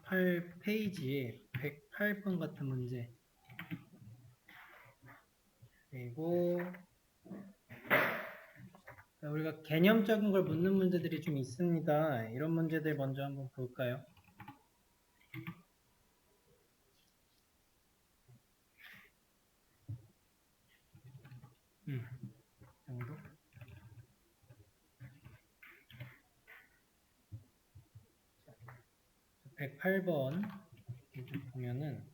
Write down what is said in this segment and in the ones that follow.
118페이지에 108번 같은 문제, 그리고 우리가 개념적인 걸 묻는 문제들이 좀 있습니다. 이런 문제들 먼저 한번 볼까요? 정도? 108번 보면은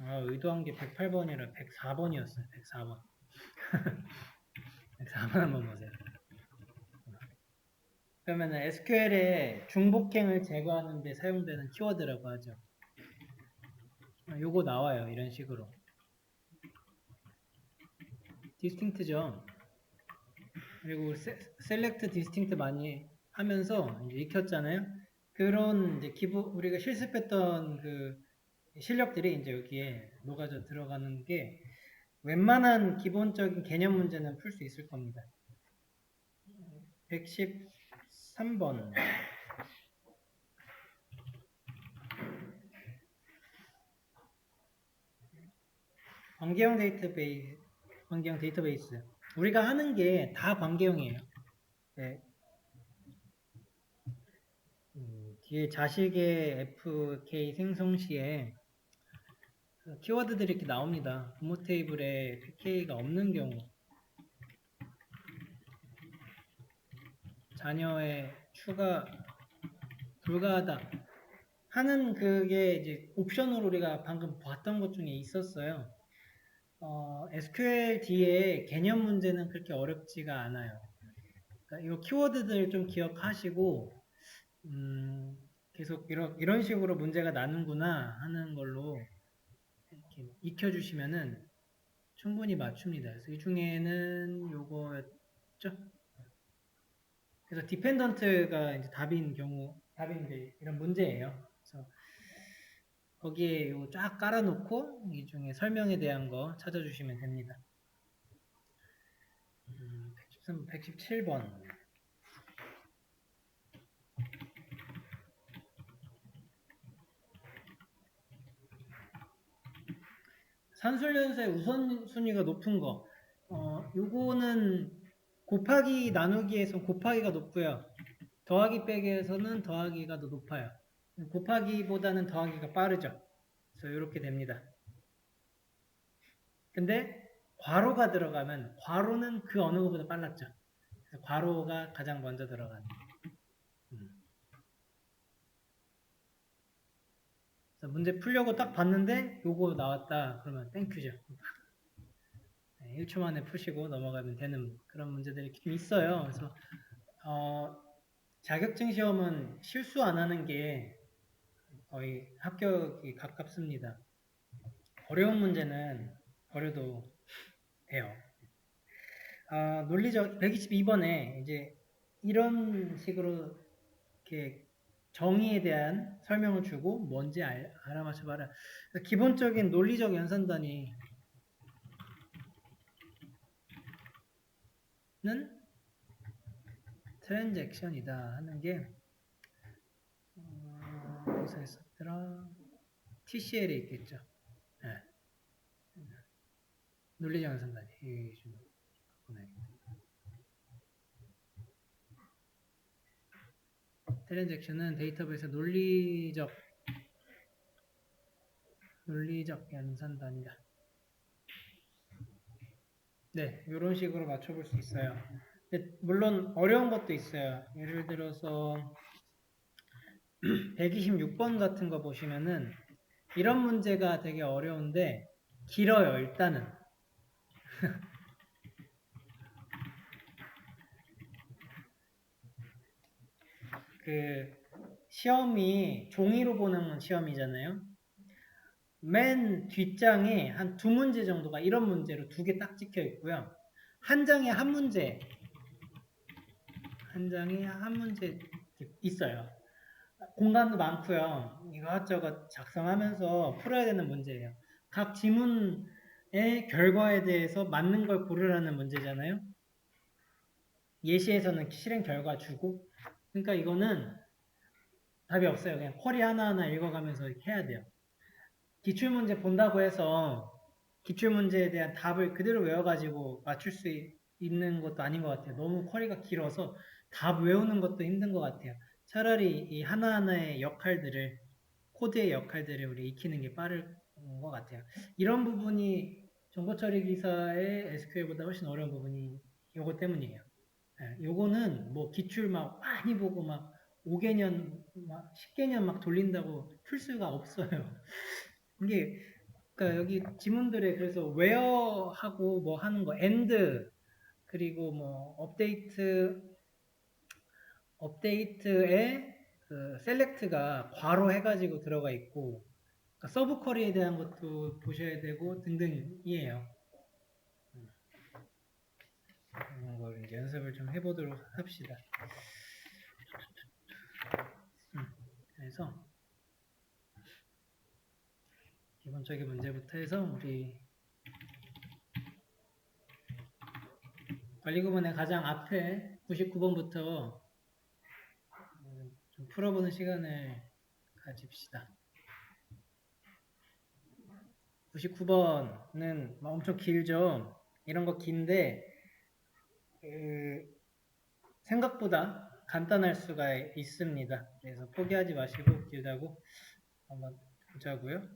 의도한 게 108번이라 104번이었어요. 104번. 104번 한번 보세요. 그러면은 SQL에 중복행을 제거하는 데 사용되는 키워드라고 하죠. 요거 나와요. 이런 식으로. 디스팅트죠. 그리고 셀렉트 디스팅트 많이 하면서 이제 익혔잖아요. 그런 이제 우리가 실습했던 그 실력들이 이제 여기에 녹아져 들어가는 게 웬만한 기본적인 개념 문제는 풀 수 있을 겁니다. 113번. 관계형 데이터베이스. 우리가 하는 게 다 관계형이에요. 네. 뒤에 자식의 FK 생성 시에 키워드들이 이렇게 나옵니다. 부모 테이블에 PK가 없는 경우, 자녀의 추가 불가하다 하는 그게 이제 옵션으로 우리가 방금 봤던 것 중에 있었어요. SQL 뒤에 개념 문제는 그렇게 어렵지가 않아요. 그러니까 이 키워드들 좀 기억하시고 계속 이런 식으로 문제가 나는구나 하는 걸로 이렇게 익혀주시면은 충분히 맞춥니다. 그래서 이 중에는 요거였죠. 그래서 디펜던트가 이제 답인데 이런 문제예요. 그래서 거기에 요거 쫙 깔아놓고 이 중에 설명에 대한 거 찾아주시면 됩니다. 117번. 산술연소의 우선순위가 높은 거. 요거는 곱하기 나누기에서 곱하기가 높고요. 더하기 빼기에서는 더하기가 더 높아요. 곱하기보다는 더하기가 빠르죠. 그래서 이렇게 됩니다. 근데 괄호가 들어가면 괄호는 그 어느 것보다 빨랐죠. 그래서 괄호가 가장 먼저 들어가는. 그래서 문제 풀려고 딱 봤는데 요거 나왔다. 그러면 땡큐죠. 1초 만에 푸시고 넘어가면 되는 그런 문제들이 좀 있어요. 그래서 자격증 시험은 실수 안 하는 게 거의 합격이 가깝습니다. 어려운 문제는 버려도 돼요. 논리적 122번에 이제 이런 식으로 이렇게 정의에 대한 설명을 주고 뭔지 알아맞혀봐라. 기본적인 논리적 연산단위는 트랜잭션이다 하는 게 어디서 했었더라? TCL에 있겠죠. 네. 논리적 연산단위. 이게 좀 바꿔놔야겠다. 트랜잭션은 데이터베이스 논리적 연산단위다. 네, 이런 식으로 맞춰볼 수 있어요. 근데 물론 어려운 것도 있어요. 예를 들어서 126번 같은 거 보시면은 이런 문제가 되게 어려운데 길어요. 일단은 그 시험이 종이로 보는 시험이잖아요. 맨 뒷장에 한 2문제 정도가 이런 문제로 2개 딱 찍혀 있고요. 한 장에 한 문제 있어요. 공간도 많고요. 이것저것 작성하면서 풀어야 되는 문제예요. 각 지문의 결과에 대해서 맞는 걸 고르라는 문제잖아요. 예시에서는 실행 결과 주고. 그러니까 이거는 답이 없어요. 그냥 쿼리 하나하나 읽어가면서 이렇게 해야 돼요. 기출문제 본다고 해서 기출문제에 대한 답을 그대로 외워가지고 맞출 수 있는 것도 아닌 것 같아요. 너무 쿼리가 길어서 답 외우는 것도 힘든 것 같아요. 차라리 이 하나하나의 역할들을, 코드의 역할들을 우리 익히는 게 빠를 것 같아요. 이런 부분이 정보처리 기사의 SQL보다 훨씬 어려운 부분이 이거 때문이에요. 요거는 뭐 기출 막 많이 보고 막 5개년, 막 10개년 막 돌린다고 풀 수가 없어요. 이게 그러니까 여기 지문들에 그래서 where하고 뭐 하는 거 and 그리고 뭐 업데이트에 그 select가 괄호 해가지고 들어가 있고 그러니까 서브 쿼리에 대한 것도 보셔야 되고 등등이에요. 이런 걸 이제 연습을 좀 해보도록 합시다. 그래서 기본적인 문제부터 해서 우리 관리구문의 가장 앞에 99번부터 좀 풀어보는 시간을 가집시다. 99번은 엄청 길죠. 이런 거 긴데 생각보다 간단할 수가 있습니다. 그래서 포기하지 마시고 길다고 한번 보자고요.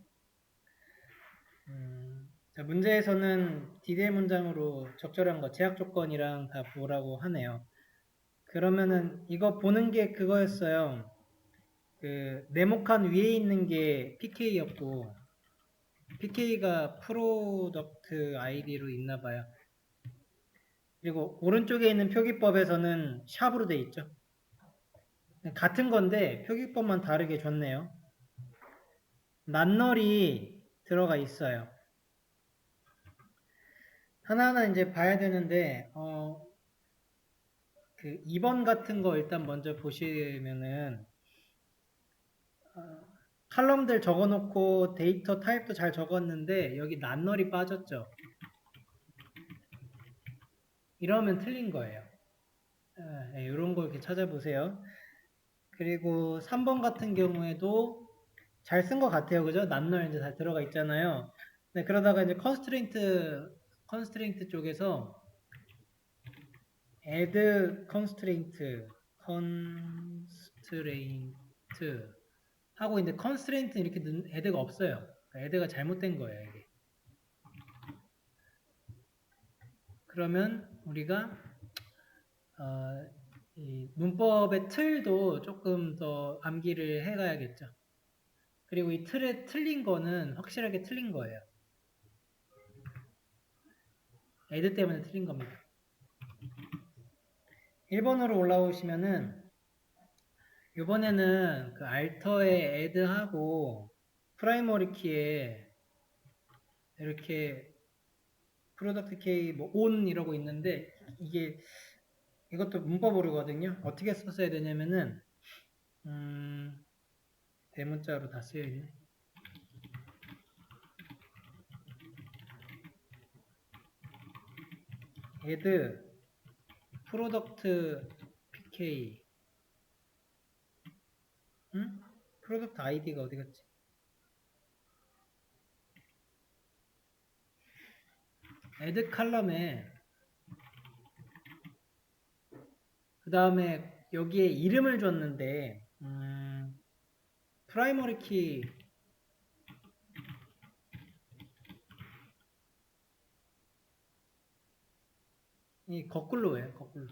자, 문제에서는 DDL 문장으로 적절한 거 제약 조건이랑 다 보라고 하네요. 그러면은 이거 보는 게 그거였어요. 그 네모칸 위에 있는 게 PK였고 PK가 프로덕트 아이디로 있나 봐요. 그리고 오른쪽에 있는 표기법에서는 샵으로 돼 있죠. 같은 건데 표기법만 다르게 줬네요. 낱널이 들어가 있어요. 하나하나 이제 봐야 되는데 그 2번 같은 거 일단 먼저 보시면은 칼럼들 적어놓고 데이터 타입도 잘 적었는데 여기 낱널이 빠졌죠. 이러면 틀린 거예요. 이런 거 이렇게 찾아보세요. 그리고 3번 같은 경우에도 잘 쓴 것 같아요. 그죠? 낱널 이제 다 들어가 있잖아요. 네, 그러다가 이제 컨스트레인트 쪽에서 add constraint 하고 있는데 constraint는 이렇게 add가 없어요. add가 잘못된 거예요. 이게. 그러면 우리가 이 문법의 틀도 조금 더 암기를 해가야겠죠. 그리고 이 틀에 틀린 거는 확실하게 틀린 거예요. add 때문에 틀린 겁니다. 1번으로 올라오시면은 이번에는 그 알터에 add하고 프라이머리 키에 이렇게 프로덕트 K 뭐 on 이러고 있는데 이게 이것도 문법으로거든요. 어떻게 썼어야 되냐면은 대문자로 다 쓰여 있네. add 프로덕트 PK 응? 프로덕트 아이디가 어디 갔지? add 칼럼에 그 다음에 여기에 이름을 줬는데 프라이머리 키 이 거꾸로예요. 거꾸로.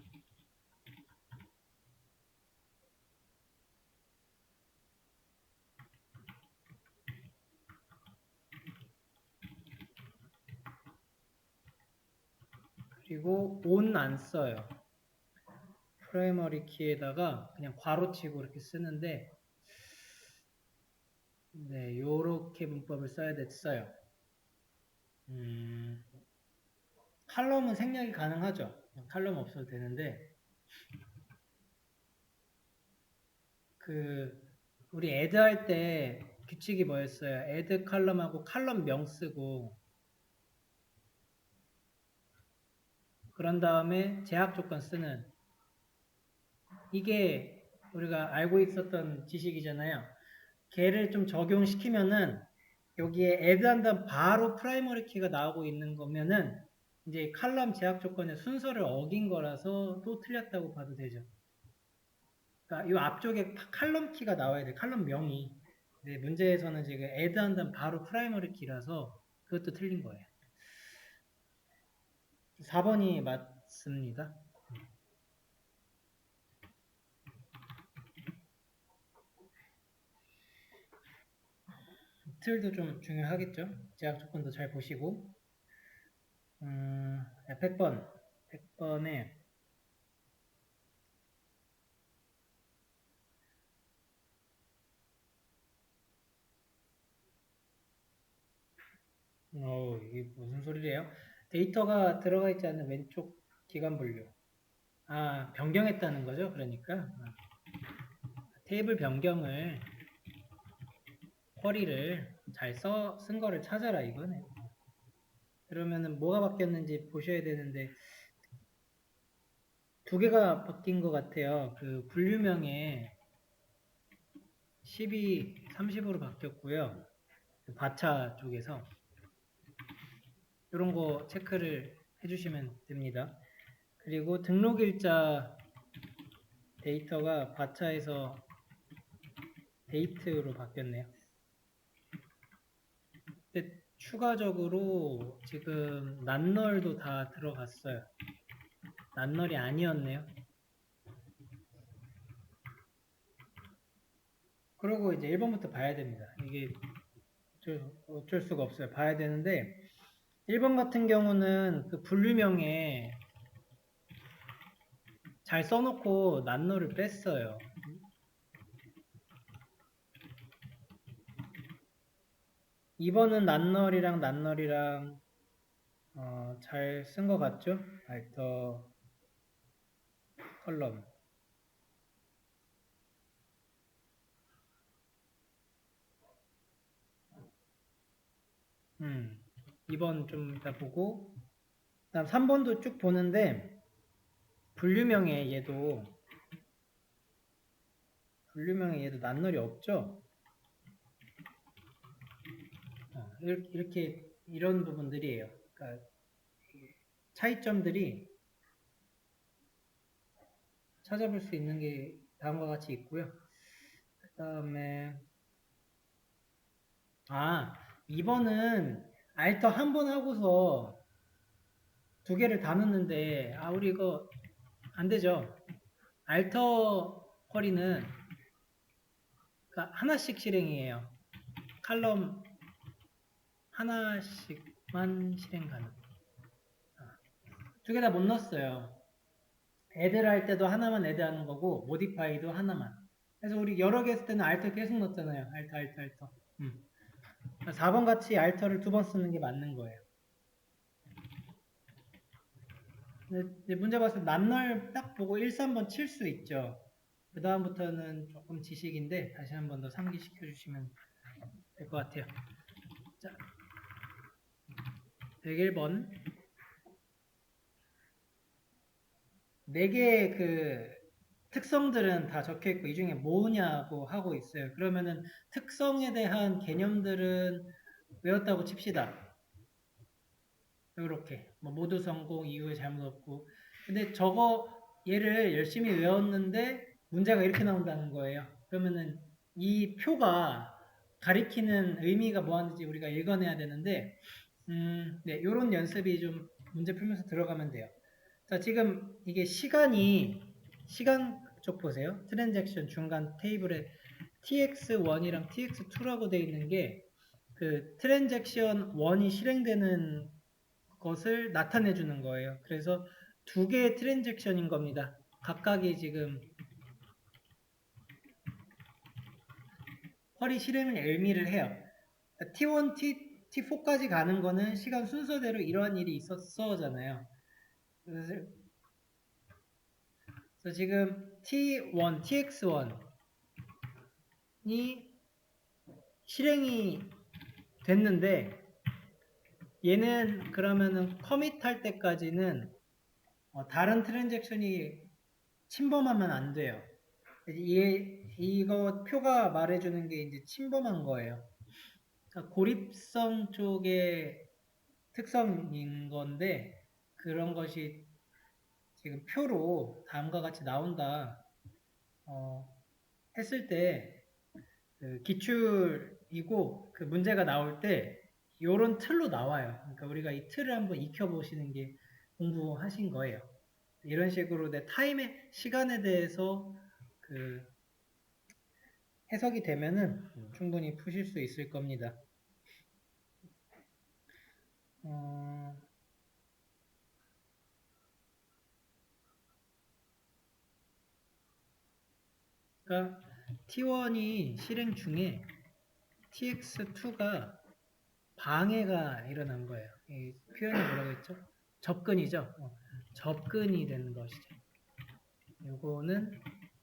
그리고 on 안 써요. 프라이머리 키에다가 그냥 괄호치고 이렇게 쓰는데 네, 요렇게 문법을 써야 됐어요. 칼럼은 생략이 가능하죠. 칼럼 없어도 되는데 그 우리 add 할 때 규칙이 뭐였어요? add 컬럼하고 컬럼명 쓰고 그런 다음에 제약 조건 쓰는 이게 우리가 알고 있었던 지식이잖아요. 걔를 좀 적용시키면은 여기에 add 한 다음 바로 프라이머리 키가 나오고 있는 거면은 이제 칼럼 제약 조건의 순서를 어긴 거라서 또 틀렸다고 봐도 되죠. 그러니까 이 앞쪽에 칼럼 키가 나와야 돼. 칼럼 명이. 근데 문제에서는 지금 add 한 다음 바로 프라이머리 키라서 그것도 틀린 거예요. 4번이 맞습니다. 틀도 좀 중요하겠죠. 제약 조건도 잘 보시고 100번 100번에 이게 무슨 소리래요? 데이터가 들어가 있지 않는 왼쪽 기관 분류. 변경했다는 거죠. 그러니까 테이블 변경을 쿼리를 잘 쓴 거를 찾아라 이거네. 그러면은 뭐가 바뀌었는지 보셔야 되는데 두 개가 바뀐 것 같아요. 그 분류명에 10이 30으로 바뀌었고요. 그 바차 쪽에서 이런 거 체크를 해주시면 됩니다. 그리고 등록일자 데이터가 바차에서 데이트로 바뀌었네요. 근데 추가적으로 지금 난널도 다 들어갔어요. 난널이 아니었네요. 그리고 이제 1번부터 봐야 됩니다. 이게 어쩔 수가 없어요. 봐야 되는데 1번 같은 경우는 그 분류명에 잘 써놓고 난널을 뺐어요. 2번은 난널이랑 잘 쓴 것 같죠? 알터 컬럼. 2번 좀 이따 보고 그다음 3번도 쭉 보는데 분류명에 얘도 난널이 없죠? 이렇게 이런 부분들이에요. 그러니까 차이점들이 찾아볼 수 있는 게 다음과 같이 있고요. 그 다음에 2번은 알터 한 번 하고서 두 개를 다 넣는데 우리 이거 안 되죠. 알터 쿼리는 그러니까 하나씩 실행이에요. 칼럼 하나씩만 실행 가능. 두 개 다 못 넣었어요. 애들 할 때도 하나만 애드하는 거고 모디파이도 하나만. 그래서 우리 여러 개 했을 때는 알터 계속 넣었잖아요. 알터. 4번 같이 알터를 두 번 쓰는 게 맞는 거예요. 근데 문제 봤을 때 난널 딱 보고 1, 3번 칠 수 있죠. 그 다음부터는 조금 지식인데 다시 한 번 더 상기시켜 주시면 될 것 같아요. 자, 101번 4개의 그 특성들은 다 적혀 있고 이 중에 뭐냐고 하고 있어요. 그러면은 특성에 대한 개념들은 외웠다고 칩시다. 이렇게 뭐 모두 성공, 이후에 잘못 없고. 근데 얘를 열심히 외웠는데 문제가 이렇게 나온다는 거예요. 그러면은 이 표가 가리키는 의미가 뭐하는지 우리가 읽어내야 되는데 네, 이런 연습이 좀 문제 풀면서 들어가면 돼요. 자, 지금 이게 시간 쪽 보세요. 트랜잭션 중간 테이블에 tx1이랑 tx2라고 되어 있는 게 그 트랜잭션 1이 실행되는 것을 나타내 주는 거예요. 그래서 두 개의 트랜잭션인 겁니다. 각각이 지금 쿼리 실행을 의미를 해요. T1, T4까지 가는 거는 시간 순서대로 이러한 일이 있었어잖아요. 그래서 지금 T1, TX1 실행이 됐는데 얘는 그러면은 커밋할 때까지는 다른 트랜잭션이 침범하면 안 돼요. 이거 표가 말해주는 게 이제 침범한 거예요. 그러니까 고립성 쪽의 특성인 건데 그런 것이 지금 표로 다음과 같이 나온다 했을 때 그 기출이고 그 문제가 나올 때 이런 틀로 나와요. 그러니까 우리가 이 틀을 한번 익혀보시는 게 공부하신 거예요. 이런 식으로 내 타임의 시간에 대해서 그 해석이 되면은 충분히 푸실 수 있을 겁니다. 그러니까 T1이 실행 중에 TX2가 방해가 일어난 거예요. 이 표현이 뭐라고 했죠? 접근이죠. 접근이 된 것이죠. 요거는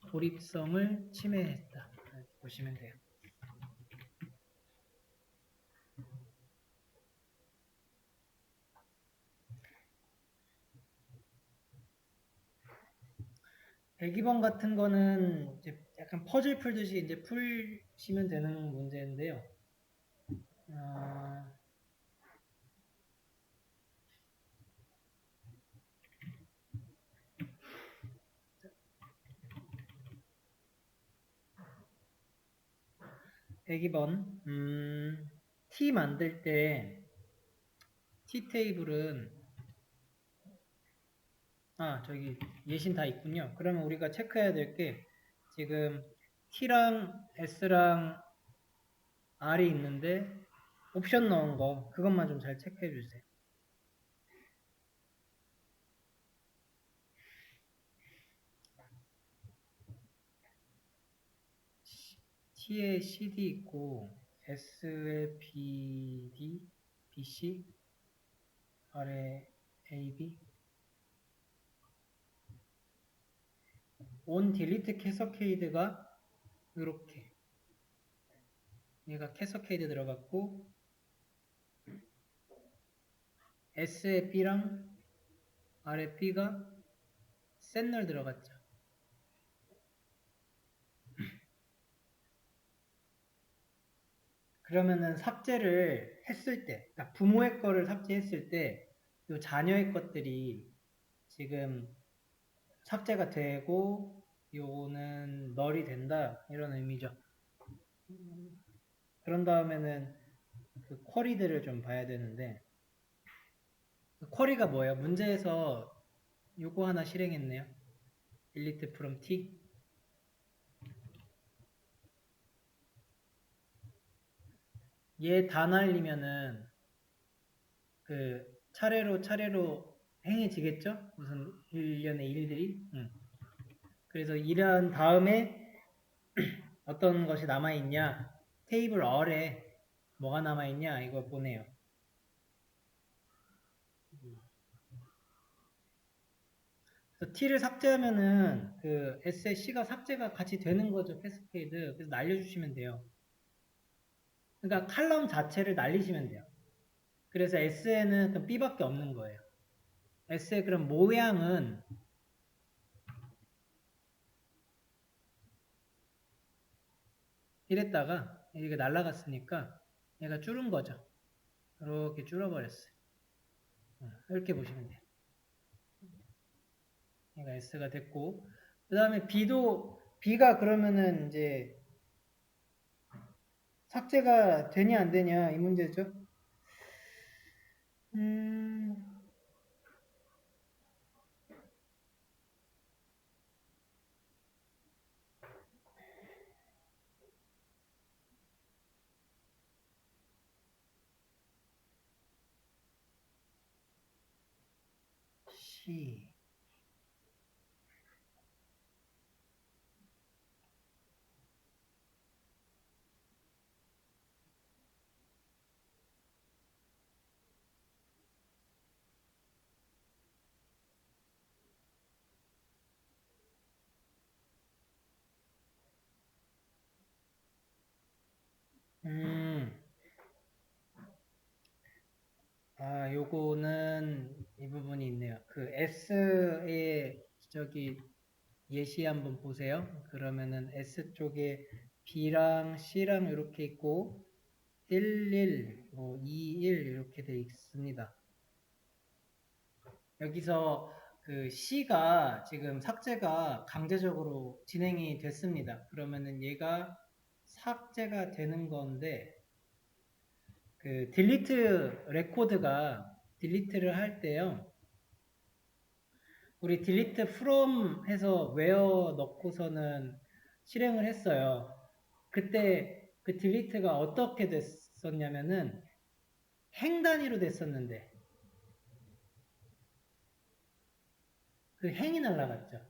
고립성을 침해했다. 이렇게 보시면 돼요. 대기번 같은 거는 이제 약간 퍼즐 풀듯이 이제 풀시면 되는 문제인데요. 대기번, T 만들 때 T 테이블은 저기 예신 다 있군요. 그러면 우리가 체크해야 될 게 지금 T랑 S랑 R이 있는데 옵션 넣은 거 그것만 좀 잘 체크해 주세요. T에 CD 있고 S에 BD, BC, R에 AB on delete 캐서케이드가 이렇게 얘가 캐서케이드 들어갔고 S에 B랑 R에 B가 셋널 들어갔죠. 그러면은 삭제를 했을 때, 그러니까 부모의 거를 삭제했을 때, 요 자녀의 것들이 지금 삭제가 되고, 요거는 널이 된다, 이런 의미죠. 그런 다음에는 그 쿼리들을 좀 봐야 되는데, 그 쿼리가 뭐예요? 문제에서 요거 하나 실행했네요. delete from t. 얘 다 날리면은 그 차례로 행해지겠죠? 무슨 일련의 일들이. 그래서 일한 다음에 어떤 것이 남아있냐? 테이블 R에 뭐가 남아있냐? 이거 보내요. 그래서 T를 삭제하면은 그 S에 C가 삭제가 같이 되는 거죠. 캐스케이드. 그래서 날려주시면 돼요. 그러니까 칼럼 자체를 날리시면 돼요. 그래서 S에는 그럼 B밖에 없는 거예요. S의 그럼 모양은 이랬다가 이게 날라갔으니까 얘가 줄은 거죠. 이렇게 줄어버렸어요. 이렇게 보시면 돼요. 얘가 S가 됐고 그 다음에 B가 그러면은 이제 삭제가 되냐 안 되냐 이 문제죠. C 요거는 이 부분이 있네요. 그 S의 저기 예시 한번 보세요. 그러면은 S 쪽에 B랑 C랑 이렇게 있고 11, 뭐 21 이렇게 돼 있습니다. 여기서 그 C가 지금 삭제가 강제적으로 진행이 됐습니다. 그러면은 얘가 삭제가 되는 건데 그 딜리트 레코드가 딜리트를 할 때요. 우리 딜리트 from 해서 where 넣고서는 실행을 했어요. 그때 그 딜리트가 어떻게 됐었냐면은 행 단위로 됐었는데 그 행이 날라갔죠.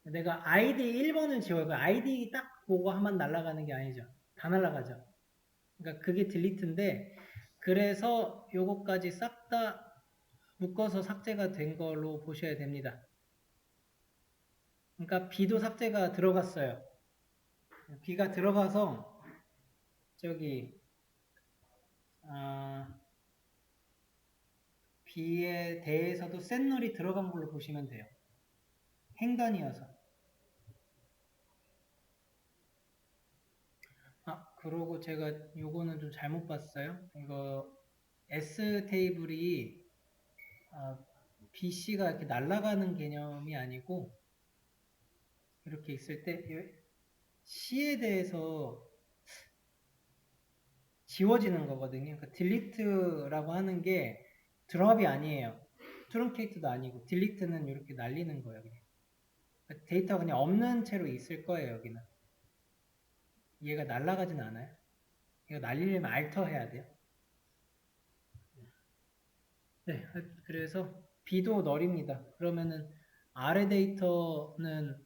내가 아이디 1번을 지워요. 그 아이디 딱 보고 한번 날라가는 게 아니죠. 다 날라가죠. 그러니까 그게 딜리트인데 그래서 요거까지 싹 다 묶어서 삭제가 된 걸로 보셔야 됩니다. 그러니까 B도 삭제가 들어갔어요. B가 들어가서 저기 B에 대해서도 셋널이 들어간 걸로 보시면 돼요. 행단이어서. 그러고 제가 요거는 좀 잘못 봤어요. 이거 S 테이블이 BC가 이렇게 날아가는 개념이 아니고 이렇게 있을 때 C에 대해서 지워지는 거거든요. 그러니까 딜리트라고 하는 게 드롭이 아니에요. 트렁케이트도 아니고 딜리트는 이렇게 날리는 거예요. 그냥. 그러니까 데이터가 그냥 없는 채로 있을 거예요. 여기는. 얘가 날아가진 않아요. 이거 날리려면 알터 해야 돼요. 네, 그래서 B도 널입니다. 그러면은 아래 데이터는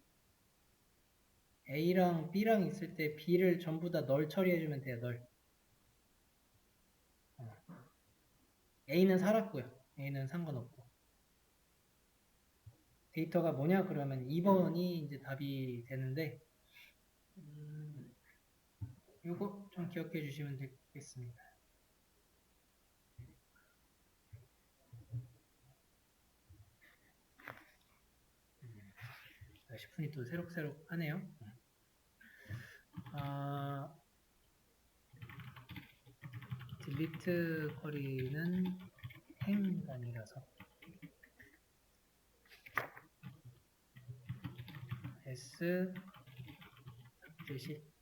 A랑 B랑 있을 때 B를 전부 다 널 처리해주면 돼요. 널. A는 살았고요. A는 상관없고. 데이터가 뭐냐 그러면 2번이 이제 답이 되는데 요거 좀 기억해 주시면 되겠습니다. 10분이 또 새록새록 하네요. 딜리트 쿼리는 행단이라서 S 삭제시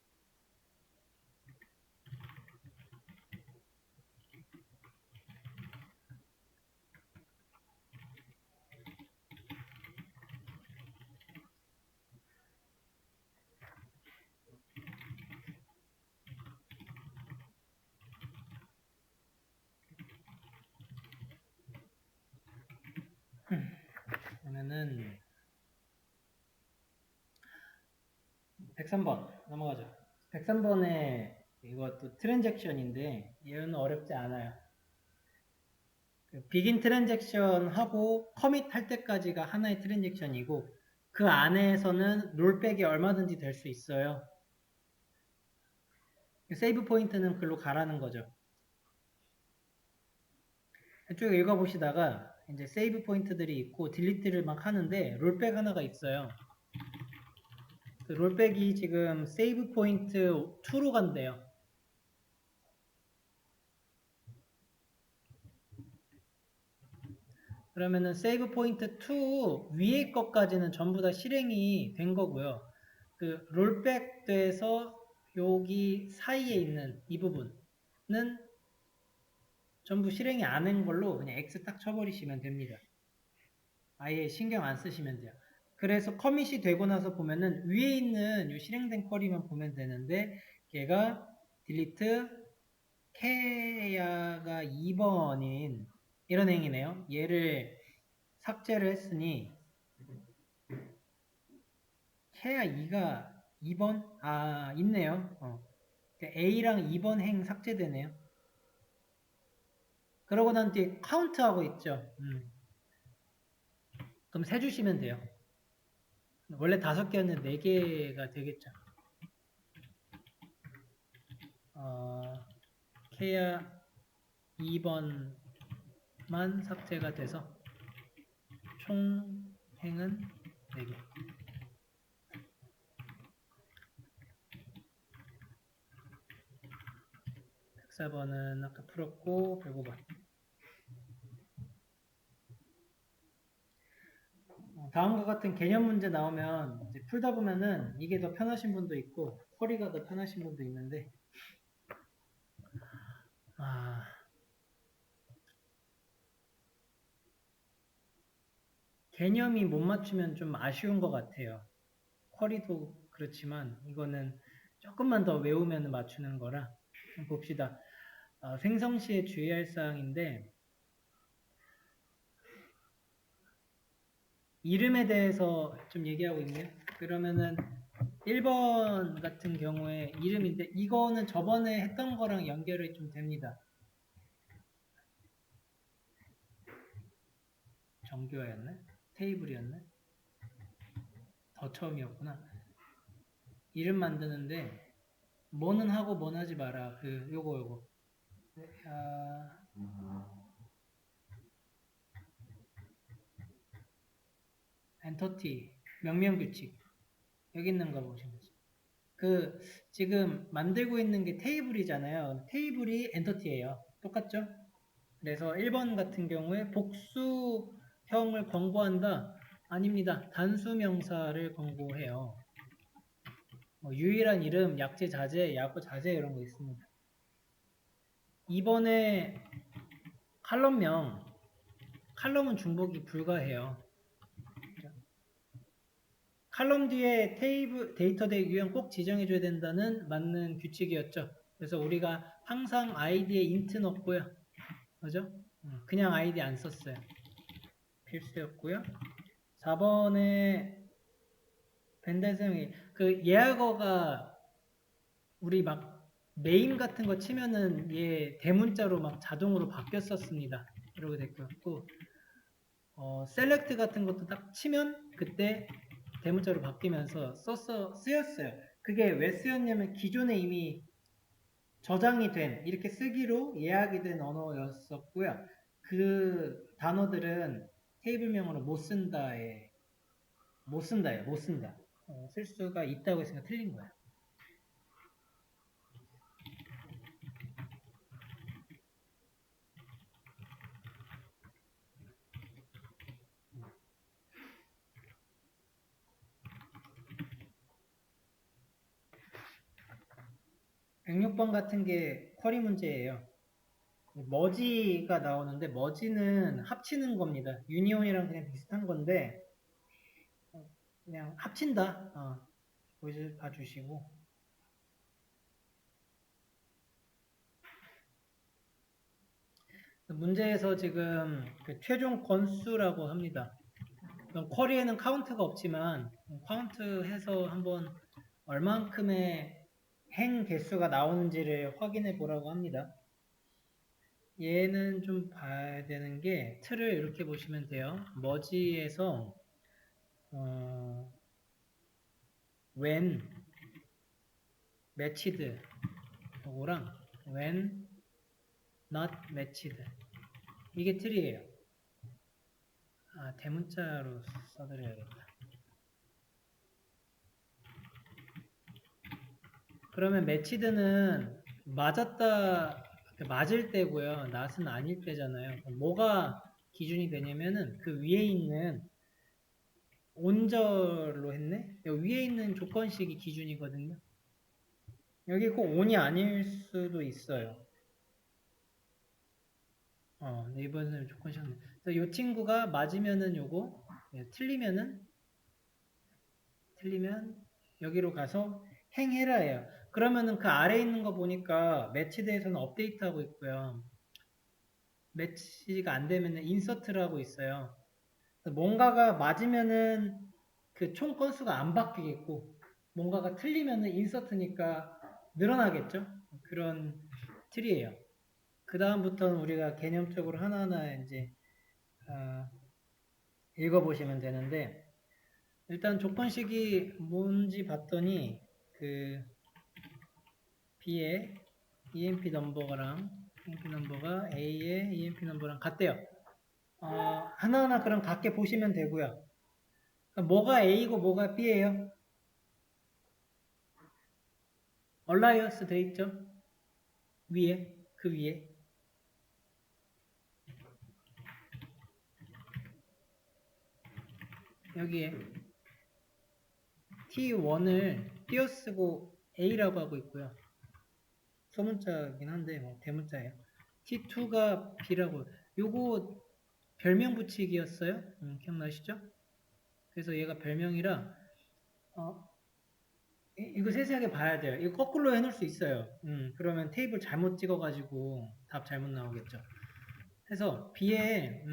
그러면은 103번 넘어가죠. 103번에 이것도 트랜잭션인데 얘는 어렵지 않아요. 비긴 트랜잭션 하고 커밋 할 때까지가 하나의 트랜잭션이고 그 안에서는 롤백이 얼마든지 될 수 있어요. 세이브 포인트는 글로 가라는 거죠. 쭉 읽어보시다가 이제 세이브 포인트들이 있고 딜리트를 막 하는데 롤백 하나가 있어요. 그 롤백이 지금 세이브 포인트 2로 간대요. 그러면은 세이브 포인트 2 위에 것까지는 전부 다 실행이 된 거고요. 그 롤백 돼서 여기 사이에 있는 이 부분은 전부 실행이 안 한 걸로 그냥 X 딱 쳐버리시면 됩니다. 아예 신경 안 쓰시면 돼요. 그래서 커밋이 되고 나서 보면은 위에 있는 이 실행된 쿼리만 보면 되는데 걔가 딜리트 케야가 2번인 이런 행위네요. 얘를 삭제를 했으니 케야 2가 2번? 있네요. A랑 2번 행 삭제되네요. 그러고 난 뒤에 카운트하고 있죠. 그럼 세주시면 돼요. 원래 5개였는데 4개가 되겠죠. 케야 2번 삭제가 돼서 총 행은 4개. 백사번은 아까 풀었고 105번. 다음과 같은 개념 문제 나오면 이제 풀다 보면은 이게 더 편하신 분도 있고 쿼리가 더 편하신 분도 있는데 개념이 못 맞추면 좀 아쉬운 것 같아요. 쿼리도 그렇지만 이거는 조금만 더 외우면 맞추는 거라 봅시다. 생성 시에 주의할 사항인데 이름에 대해서 좀 얘기하고 있네요. 그러면은 1번 같은 경우에 이름인데 이거는 저번에 했던 거랑 연결이 좀 됩니다. 정교였네? 테이블이었네? 더 처음이었구나. 이름 만드는데 뭐는 하고 뭐는 하지 마라. 요거. 엔터티, 명명규칙. 여기 있는 거 보시면 되죠. 지금 만들고 있는 게 테이블이잖아요. 테이블이 엔터티예요. 똑같죠? 그래서 1번 같은 경우에 복수형을 권고한다? 아닙니다. 단수명사를 권고해요. 유일한 이름, 약제, 자제, 약어, 자제 이런 거 있습니다. 2번에 칼럼명, 칼럼은 중복이 불가해요. 칼럼 뒤에 데이터 대 유형 꼭 지정해줘야 된다는 맞는 규칙이었죠. 그래서 우리가 항상 id에 int 넣고요. 그죠? 그냥 id 안 썼어요. 필수였고요. 4번에 벤달성이 예약어가 우리 막 메인 같은 거 치면은 얘 대문자로 막 자동으로 바뀌었었습니다. 이러게 됐고 셀렉트 같은 것도 딱 치면 그때 대문자로 바뀌면서 쓰였어요. 그게 왜 쓰였냐면 기존에 이미 저장이 된 이렇게 쓰기로 예약이 된 언어였었고요. 그 단어들은 테이블명으로 못 쓴다. 쓸 수가 있다고 했으니까 틀린 거야. (106번) 같은 게 쿼리 문제예요. 머지가 나오는데 머지는 합치는 겁니다. 유니온이랑 그냥 비슷한 건데 그냥 합친다. 봐주시고 문제에서 지금 최종 건수라고 합니다. 쿼리에는 카운트가 없지만 카운트해서 한번 얼만큼의 행 개수가 나오는지를 확인해 보라고 합니다. 얘는 좀 봐야 되는 게 틀을 이렇게 보시면 돼요. 머지에서 when matched 요거랑 when not matched 이게 틀이에요. 대문자로 써드려야겠다. 그러면 matched는 맞을 때고요. not은 아닐 때잖아요. 뭐가 기준이 되냐면은 그 위에 있는 온절로 했네? 여기 위에 있는 조건식이 기준이거든요. 여기 꼭 온이 아닐 수도 있어요. 이번에는 조건식. 그래서 이 친구가 맞으면은 요거, 틀리면 여기로 가서 행해라예요. 그러면은 그 아래에 있는 거 보니까 매치드에서는 업데이트하고 있고요. 매치가 안 되면은 인서트라고 있어요. 뭔가가 맞으면은 그 총 건수가 안 바뀌겠고, 뭔가가 틀리면은 인서트니까 늘어나겠죠? 그런 틀이에요. 그 다음부터는 우리가 개념적으로 하나하나 이제 읽어보시면 되는데, 일단 조건식이 뭔지 봤더니 B의 EMP 넘버가 A의 EMP 넘버랑 같대요. 하나하나 그럼 각게 보시면 되고요. 뭐가 A고 뭐가 B예요? 얼라이어스 돼 있죠? 위에, 그 위에. 여기에 T1을 띄어쓰고 A라고 하고 있고요. 소문자긴 한데 뭐 대문자예요. T2가 B라고. 요거 별명 붙이기였어요. 기억나시죠? 그래서 얘가 별명이라 이거 세세하게 봐야 돼요. 이거 거꾸로 해놓을 수 있어요. 그러면 테이블 잘못 찍어가지고 답 잘못 나오겠죠. 그래서 B에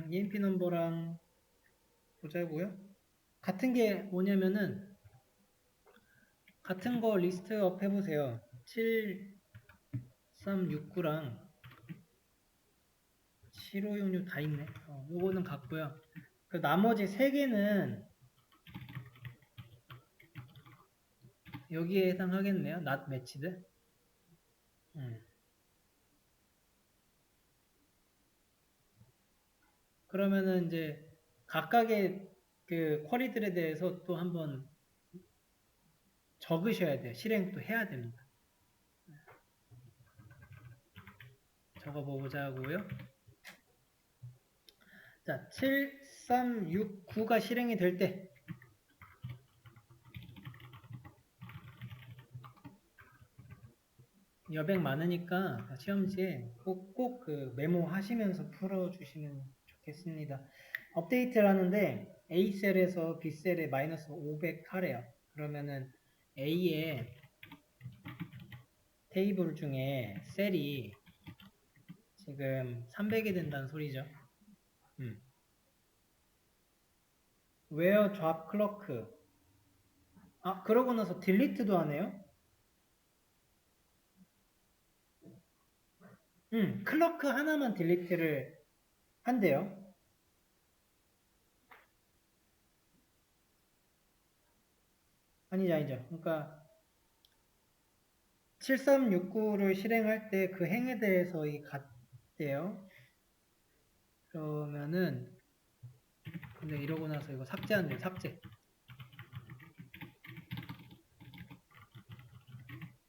EMP 넘버랑 보자고요. 같은 게 뭐냐면은 같은 거 리스트업 해보세요. 7369랑 7566 다 있네. 요거는 같고요. 그 나머지 3개는 여기에 해당하겠네요. not matched. 그러면은 이제 각각의 그 쿼리들에 대해서 또 한번 적으셔야 돼요. 실행 또 해야 됩니다. 적어보자고요. 자, 7369가 실행이 될 때 여백 많으니까 시험지에 꼭 그 메모하시면서 풀어주시면 좋겠습니다. 업데이트를 하는데 A셀에서 B셀에 마이너스 500 하래요. 그러면은 A의 테이블 중에 셀이 지금 300이 된다는 소리죠. where drop clock. 그러고 나서 딜리트도 하네요. 클러크 하나만 딜리트를 한대요. 아니죠. 그러니까 7369를 실행할 때 그 행에 대해서 이 같대요. 그러면은 근데 이러고 나서 이거 삭제한대요. 삭제.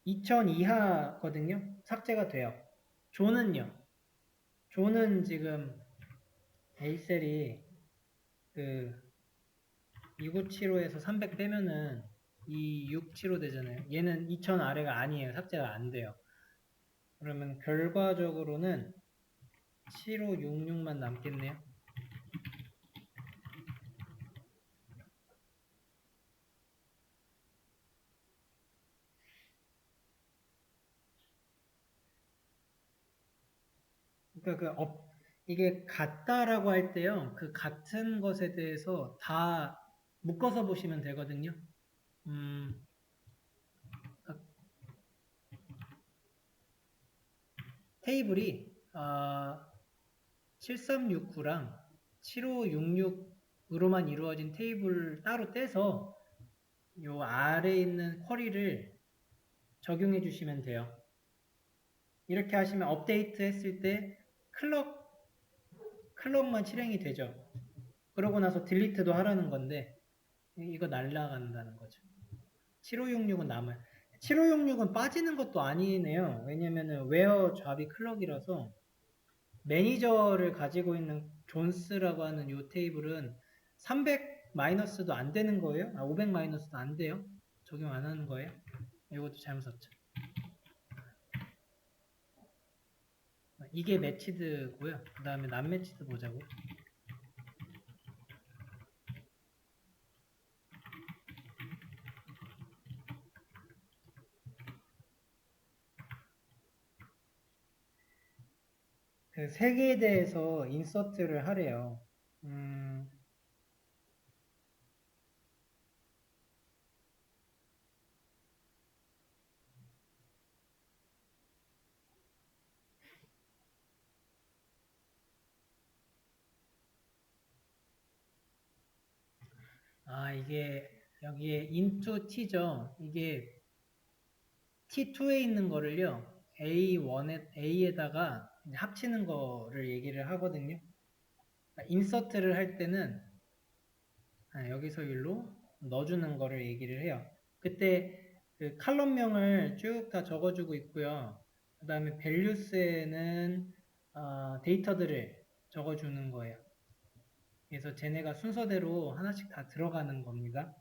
2000 이하거든요. 삭제가 돼요. 조는요. 조는 지금 A셀이 그 2975에서 300 빼면은 2675 되잖아요. 얘는 2000 아래가 아니에요. 삭제가 안 돼요. 그러면 결과적으로는 7566만 남겠네요. 그러니까 이게 같다라고 할 때요. 그 같은 것에 대해서 다 묶어서 보시면 되거든요. 테이블이 7369랑 7566으로만 이루어진 테이블 따로 떼서 요 아래에 있는 쿼리를 적용해 주시면 돼요. 이렇게 하시면 업데이트 했을 때 클럭만 실행이 되죠. 그러고 나서 딜리트도 하라는 건데 이거 날라간다는 거죠. 7566은 남아요. 7566은 빠지는 것도 아니네요. 왜냐면은 웨어 잡이 클럭이라서 매니저를 가지고 있는 존스라고 하는 이 테이블은 300 마이너스도 안 되는 거예요. 500 마이너스도 안 돼요. 적용 안 하는 거예요. 이것도 잘못 썼죠. 이게 매치드고요. 그 다음에 난 매치드 보자고. 그 세 개에 대해서 인서트를 하래요. 이게 여기에 into t죠. 이게 t2에 있는 거를요. A에다가 합치는 거를 얘기를 하거든요. 인서트를 할 때는 여기서 일로 넣어주는 거를 얘기를 해요. 그때 그 칼럼명을 쭉 다 적어주고 있고요. 그 다음에 values에는 데이터들을 적어주는 거예요. 그래서 쟤네가 순서대로 하나씩 다 들어가는 겁니다.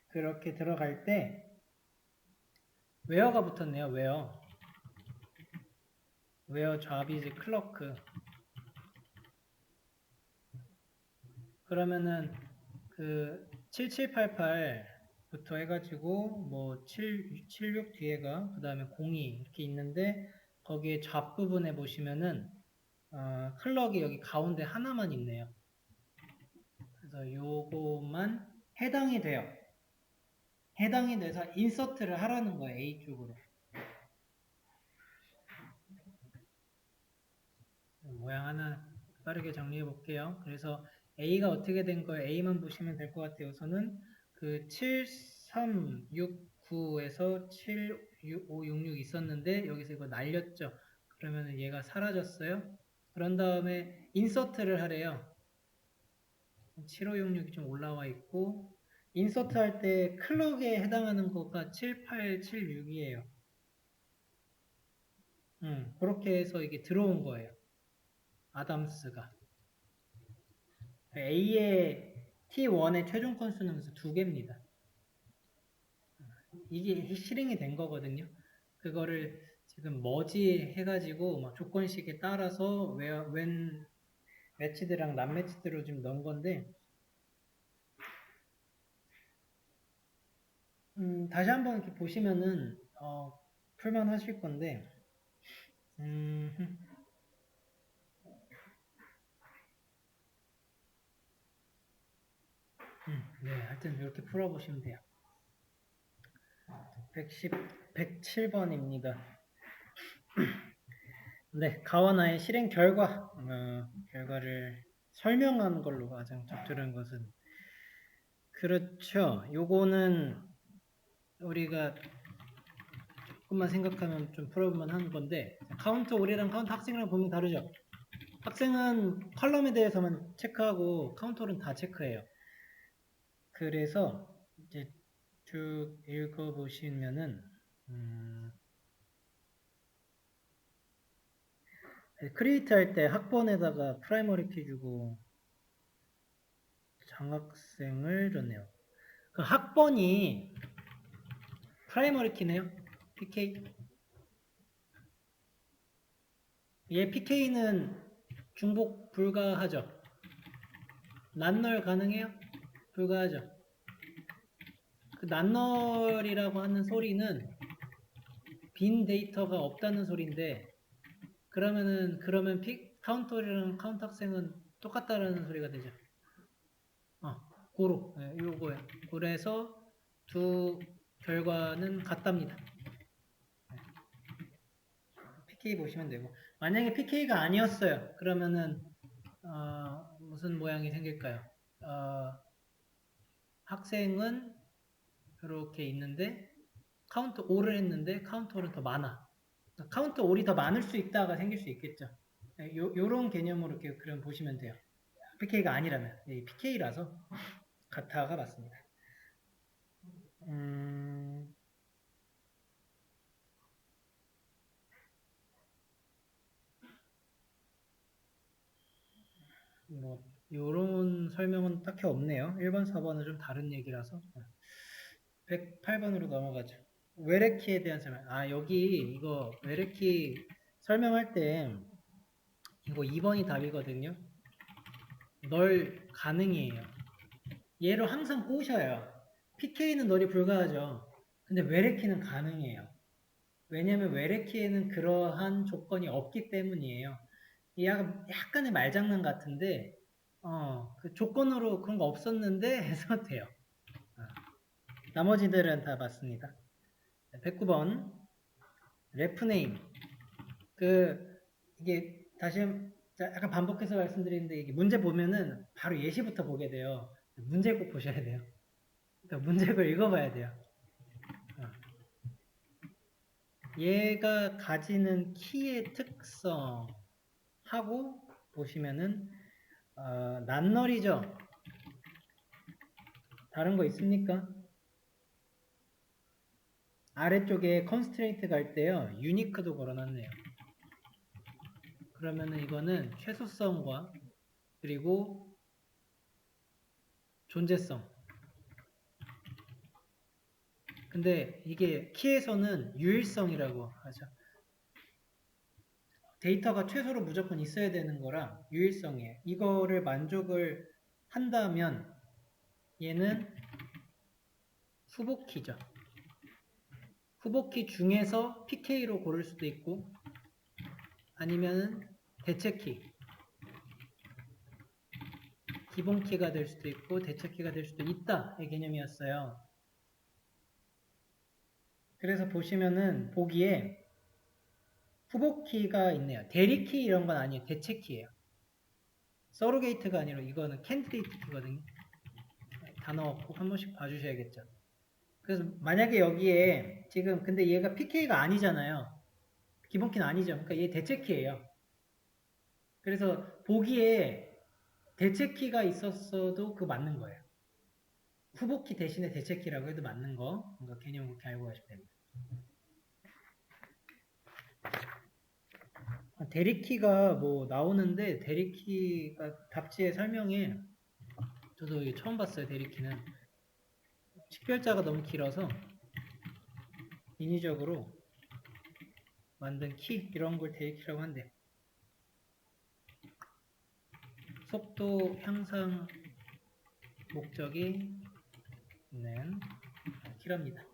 그렇게 들어갈 때 where가 붙었네요. where job is clerk. 그러면은 그 7788부터 해가지고 뭐 76 뒤에가 그 다음에 02 이렇게 있는데 거기에 잡 부분에 보시면은 클럭이 여기 가운데 하나만 있네요. 그래서 요것만 해당이 돼요. 해당이 돼서 인서트를 하라는 거예요. A 쪽으로. 모양 하나 빠르게 정리해 볼게요. 그래서 A가 어떻게 된 거예요? A만 보시면 될 것 같아요. 우선은 그 7369에서 7566 있었는데 여기서 이거 날렸죠. 그러면 얘가 사라졌어요. 그런 다음에 인서트를 하래요. 7566이 좀 올라와 있고 인서트 할 때 클럭에 해당하는 거가 7876이에요. 그렇게 해서 이게 들어온 거예요. 아담스가. A의 T1의 최종 건수는 그래서 2개입니다. 이게 실행이 된 거거든요. 그거를 지금 머지 해가지고 막 조건식에 따라서 웬 매치드랑 난 매치드로 좀 넣은 건데 다시 한번 이렇게 보시면은 풀만 하실 건데 네, 하여튼 이렇게 풀어보시면 돼요. 107번입니다. 네, 가와나의 실행 결과를 설명한 걸로 가장 적절한 것은 그렇죠. 요거는 우리가 조금만 생각하면 좀 풀어보면 하는 건데 카운트 올이랑 카운트 학생이랑 보면 다르죠. 학생은 컬럼에 대해서만 체크하고 카운터는 다 체크해요. 그래서 이제 쭉 읽어보시면은 크리에이트 할 때 학번에다가 프라이머리 키 주고 장학생을 줬네요. 그 학번이 프라이머리 키네요. PK. 얘 PK는 중복 불가하죠. 난널 가능해요? 불가하죠. 그 난널이라고 하는 소리는 빈 데이터가 없다는 소리인데 그러면 카운터랑 카운트 학생은 똑같다라는 소리가 되죠. 고로 요거예요. 그래서 두 결과는 같답니다. PK 보시면 되고 만약에 PK가 아니었어요. 그러면은 무슨 모양이 생길까요? 학생은 이렇게 있는데 카운트 5를 했는데 카운트 5는 더 많아. 카운트 5이 더 많을 수 있다가 생길 수 있겠죠. 요런 개념으로 이렇게 그럼 보시면 돼요. PK가 아니라면 PK라서 같아가 맞습니다. 뭐 요런 설명은 딱히 없네요. 1번, 4번은 좀 다른 얘기라서 108번으로 넘어가죠. 외래키에 대한 설명. 여기 이거 외래키 설명할 때 이거 2번이 답이거든요. 널 가능이에요. 얘로 항상 꼬셔요. PK는 널이 불가하죠. 근데 외래키는 가능해요. 왜냐면 외래키에는 그러한 조건이 없기 때문이에요. 약간의 말장난 같은데 그 조건으로 그런 거 없었는데 해서 돼요. 나머지들은 다 맞습니다. 109번 레프네임 이게 다시 약간 반복해서 말씀드리는데 이게 문제 보면은 바로 예시부터 보게 돼요. 문제 꼭 보셔야 돼요. 그러니까 문제를 읽어봐야 돼요. 얘가 가지는 키의 특성하고 보시면은 낱널이죠. 다른 거 있습니까? 아래쪽에 constraint 갈 때요. unique도 걸어놨네요. 그러면은 이거는 최소성과 그리고 존재성. 근데 이게 키에서는 유일성이라고 하죠. 데이터가 최소로 무조건 있어야 되는 거라 유일성이에요. 이거를 만족을 한다면 얘는 후보키죠. 후보키 중에서 PK로 고를 수도 있고 아니면 대체키, 기본키가 될 수도 있고 대체키가 될 수도 있다 이 개념이었어요. 그래서 보시면은 보기에 후보키가 있네요. 대리키 이런 건 아니에요. 대체키예요. 서로게이트가 아니라 이거는 캔디데이트 키거든요. 다 넣었고 한 번씩 봐주셔야겠죠. 그래서 만약에 여기에 지금 근데 얘가 PK가 아니잖아요. 기본키는 아니죠. 그러니까 얘 대체키예요. 그래서 보기에 대체키가 있었어도 그거 맞는 거예요. 후보키 대신에 대체키라고 해도 맞는 거. 그러니까 개념 그렇게 알고 가시면 됩니다. 대리키가 뭐 나오는데 대리키가 답지에 설명에 저도 이게 처음 봤어요. 대리키는 식별자가 너무 길어서 인위적으로 만든 키 이런 걸 대리키라고 한대. 속도 향상 목적이 있는 키랍니다.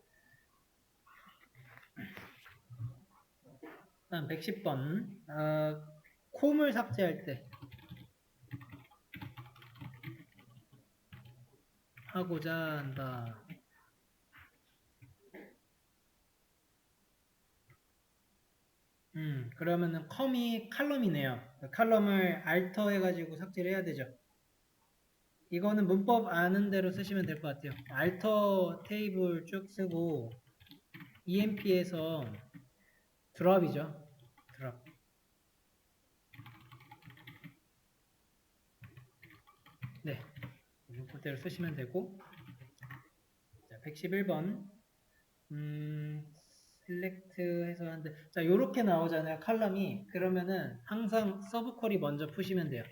다음 110번 콤을 삭제할 때 하고자 한다. 그러면은 컴이 칼럼이네요. 칼럼을 알터 해가지고 삭제를 해야 되죠. 이거는 문법 아는 대로 쓰시면 될 것 같아요. 알터 테이블 쭉 쓰고 EMP에서 드롭이죠. 드롭. 네, 문법대로 쓰시면 되고 자, 111번 셀렉트 해서 하는데 자 요렇게 나오잖아요. 칼럼이. 그러면은 항상 서브쿼리 먼저 푸시면 돼요.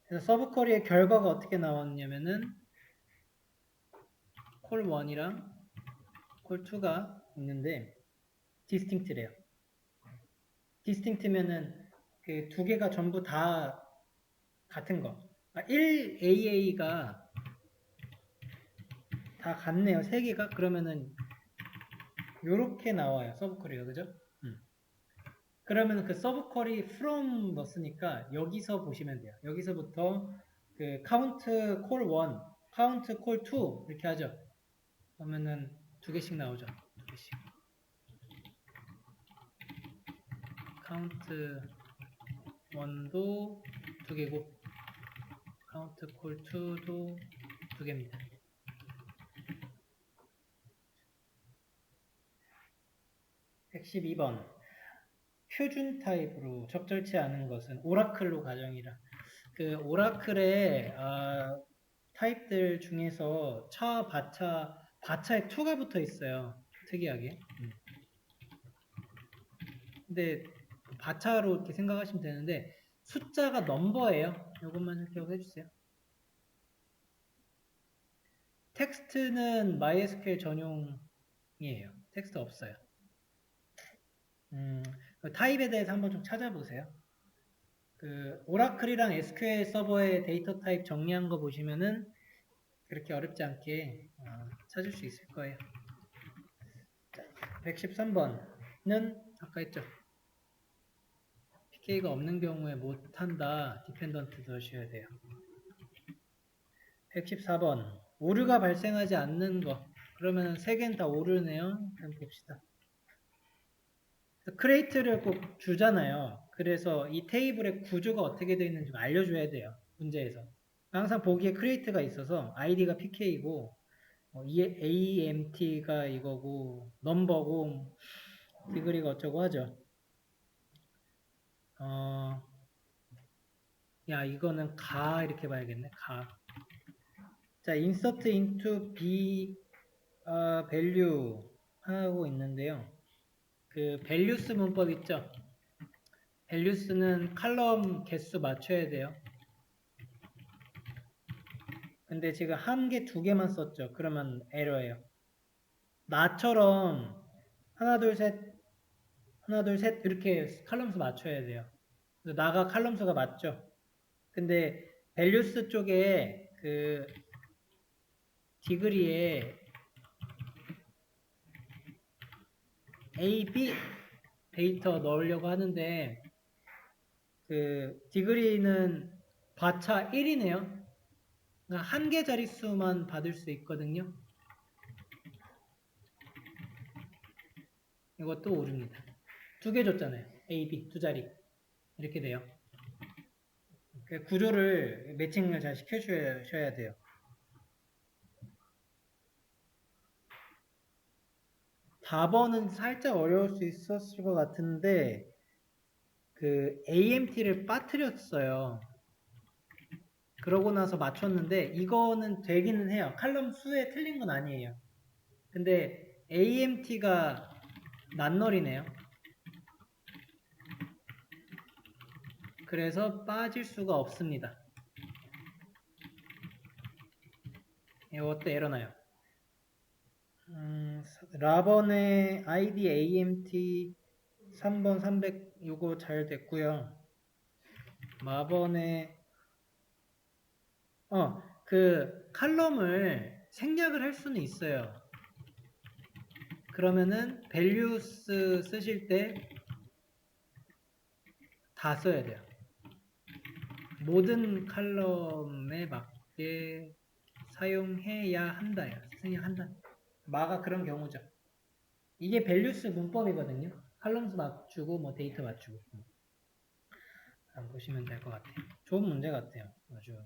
그래서 서브쿼리의 결과가 어떻게 나왔냐면은 콜 1이랑 콜 2가 있는데 디스팅트래요. 디스팅트면은 그 두 개가 전부 다 같은 거. 1AA가 다 같네요. 세 개가. 그러면은 요렇게 나와요. 서브쿼리가. 그죠? 그러면 그 서브쿼리 from 넣었으니까 여기서 보시면 돼요. 여기서부터 그 카운트 콜 1, 카운트 콜 2 이렇게 하죠. 그러면은 두 개씩 나오죠. 두 개씩. 카운트 1도 두 개고 카운트 콜 2도 두 개입니다. 112번 표준 타입으로 적절치 않은 것은 오라클로 가정이라. 그 오라클의 타입들 중에서 바차에 2가 붙어 있어요. 특이하게. 근데 바차로 이렇게 생각하시면 되는데 숫자가 넘버예요. 이것만 기억해 주세요. 텍스트는 MySQL 전용이에요. 텍스트 없어요. 타입에 대해서 한번 좀 찾아보세요. 그 오라클이랑 SQL 서버의 데이터 타입 정리한 거 보시면은 그렇게 어렵지 않게 찾을 수 있을 거예요. 자, 113번은 아까 했죠. PK가 없는 경우에 못한다. 디펜던트 넣으셔야 돼요. 114번 오류가 발생하지 않는 거. 그러면 세 개는 다 오류네요. 한번 봅시다. 크레이트를 꼭 주잖아요. 그래서 이 테이블의 구조가 어떻게 되어 있는지 알려줘야 돼요. 문제에서. 항상 보기에 크레이트가 있어서 id가 PK고 AMT가 이거고 넘버고 디그리가 어쩌고 하죠. 야, 이거는 가 이렇게 봐야겠네. 가. 자, insert into b value 하고 있는데요. 그 values 문법 있죠? values는 칼럼 개수 맞춰야 돼요. 근데 지금 한 개, 두 개만 썼죠. 그러면 에러예요. 나처럼 하나, 둘, 셋, 하나, 둘, 셋 이렇게 칼럼수 맞춰야 돼요. 그래서 나가 칼럼수가 맞죠. 근데 values 쪽에 그 디그리에 A, B 데이터 넣으려고 하는데 그 디그리는 과차 1이네요. 그러니까 한 개 자릿수만 받을 수 있거든요. 이것도 오류입니다. 두 개 줬잖아요. A, B 두 자리 이렇게 돼요. 구조를 매칭을 잘 시켜주셔야 돼요. 답번은 살짝 어려울 수 있었을 것 같은데 그 AMT를 빠뜨렸어요. 그러고 나서 맞췄는데 이거는 되기는 해요. 칼럼 수에 틀린 건 아니에요. 근데 AMT가 낱널이네요. 그래서 빠질 수가 없습니다. 이것도 에러나요. 라번의 ID AMT 3번 300 요거 잘 됐고요. 마번의 그 칼럼을 생략을 할 수는 있어요. 그러면은 values 쓰실 때 다 써야 돼요. 모든 칼럼에 맞게 사용해야 한다요. 생략한다. 마가 그런 경우죠. 이게 values 문법이거든요. 칼럼수 맞추고 뭐 데이터 맞추고. 한번 보시면 될 것 같아요. 좋은 문제 같아요. 아주.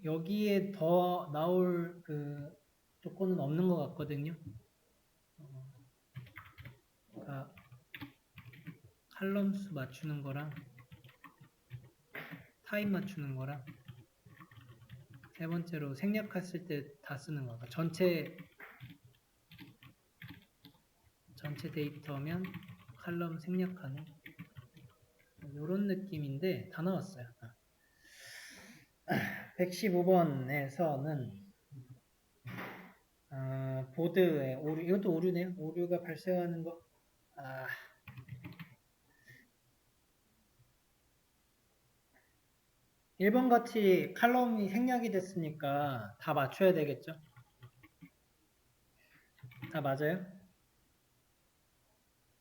여기에 더 나올 그 조건은 없는 것 같거든요. 그러니까 칼럼수 맞추는 거랑 타입 맞추는 거랑 세 번째로 생략했을 때 다 쓰는 거. 그러니까 전체 데이터면 칼럼 생략하는 이런 느낌인데 다 나왔어요. 115번에서는 보드에 오류, 이것도 오류네요. 오류가 발생하는 거. 1번 같이 칼럼이 생략이 됐으니까 다 맞춰야 되겠죠? 다 맞아요?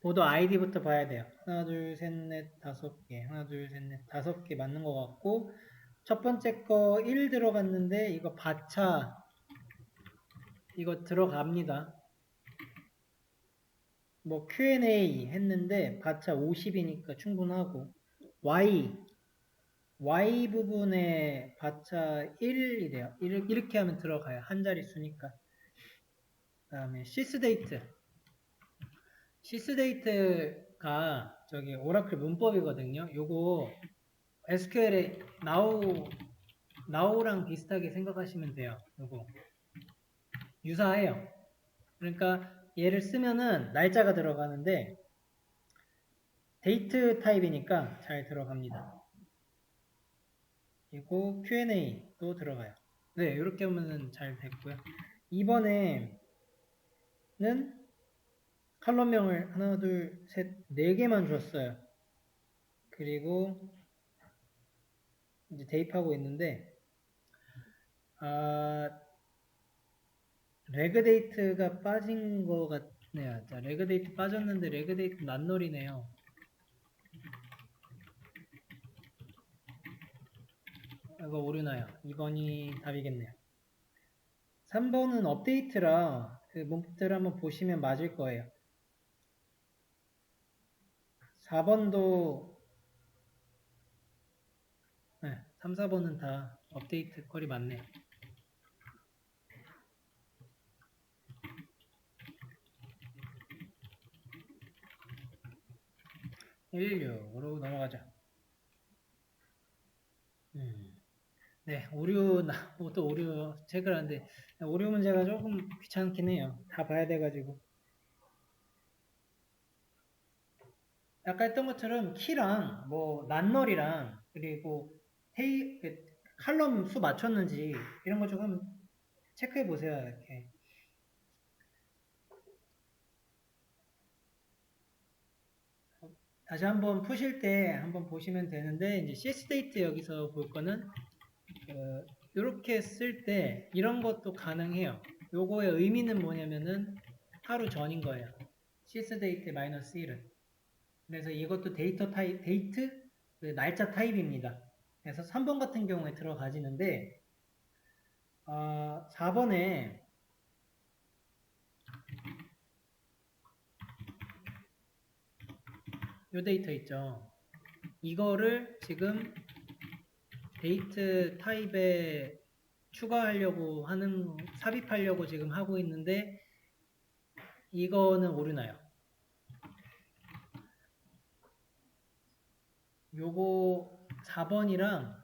보드 아이디부터 봐야 돼요. 하나, 둘, 셋, 넷, 다섯 개. 하나, 둘, 셋, 넷, 다섯 개 맞는 것 같고 첫 번째 거 1 들어갔는데 이거 바차 이거 들어갑니다. 뭐 Q&A 했는데 바차 50이니까 충분하고 Y 부분에 바차 1이래요. 이렇게 하면 들어가요. 한 자릿수니까. 그 다음에 시스데이트가 저기 오라클 문법이거든요. 요거 SQL에 now랑 비슷하게 생각하시면 돼요. 요거 유사해요. 그러니까 얘를 쓰면은 날짜가 들어가는데 데이트 타입이니까 잘 들어갑니다. 그리고 Q&A도 들어가요. 네, 이렇게 하면은 잘 됐고요. 이번에는 컬럼명을 하나, 둘, 셋, 네 개만 줬어요. 그리고 이제 대입하고 있는데 레그데이트가 빠진 것 같네요. 자, 레그데이트 빠졌는데 레그데이트 낱놀이네요. 이거 오류나요. 2번이 답이겠네요. 3번은 업데이트라 그 문법들 한번 보시면 맞을 거예요. 4번도 3, 4번은 다 업데이트 컬이 맞네요. 16으로 넘어가죠. 네, 또 오류 체크를 하는데, 오류 문제가 조금 귀찮긴 해요. 다 봐야 돼가지고. 아까 했던 것처럼 키랑, 뭐, 낱널이랑, 그리고 칼럼 수 맞췄는지, 이런 거 조금 체크해 보세요, 이렇게. 다시 한번 푸실 때 한번 보시면 되는데, 이제 CSDate 여기서 볼 거는, 이렇게 쓸 때 이런 것도 가능해요. 요거의 의미는 뭐냐면은 하루 전인 거예요. CSDate -1은. 그래서 이것도 데이트, 그 날짜 타입입니다. 그래서 3번 같은 경우에 들어가지는데, 4번에 요 데이터 있죠. 이거를 지금 데이트 타입에 삽입하려고 지금 하고 있는데, 이거는 오류나요. 요거 4번이랑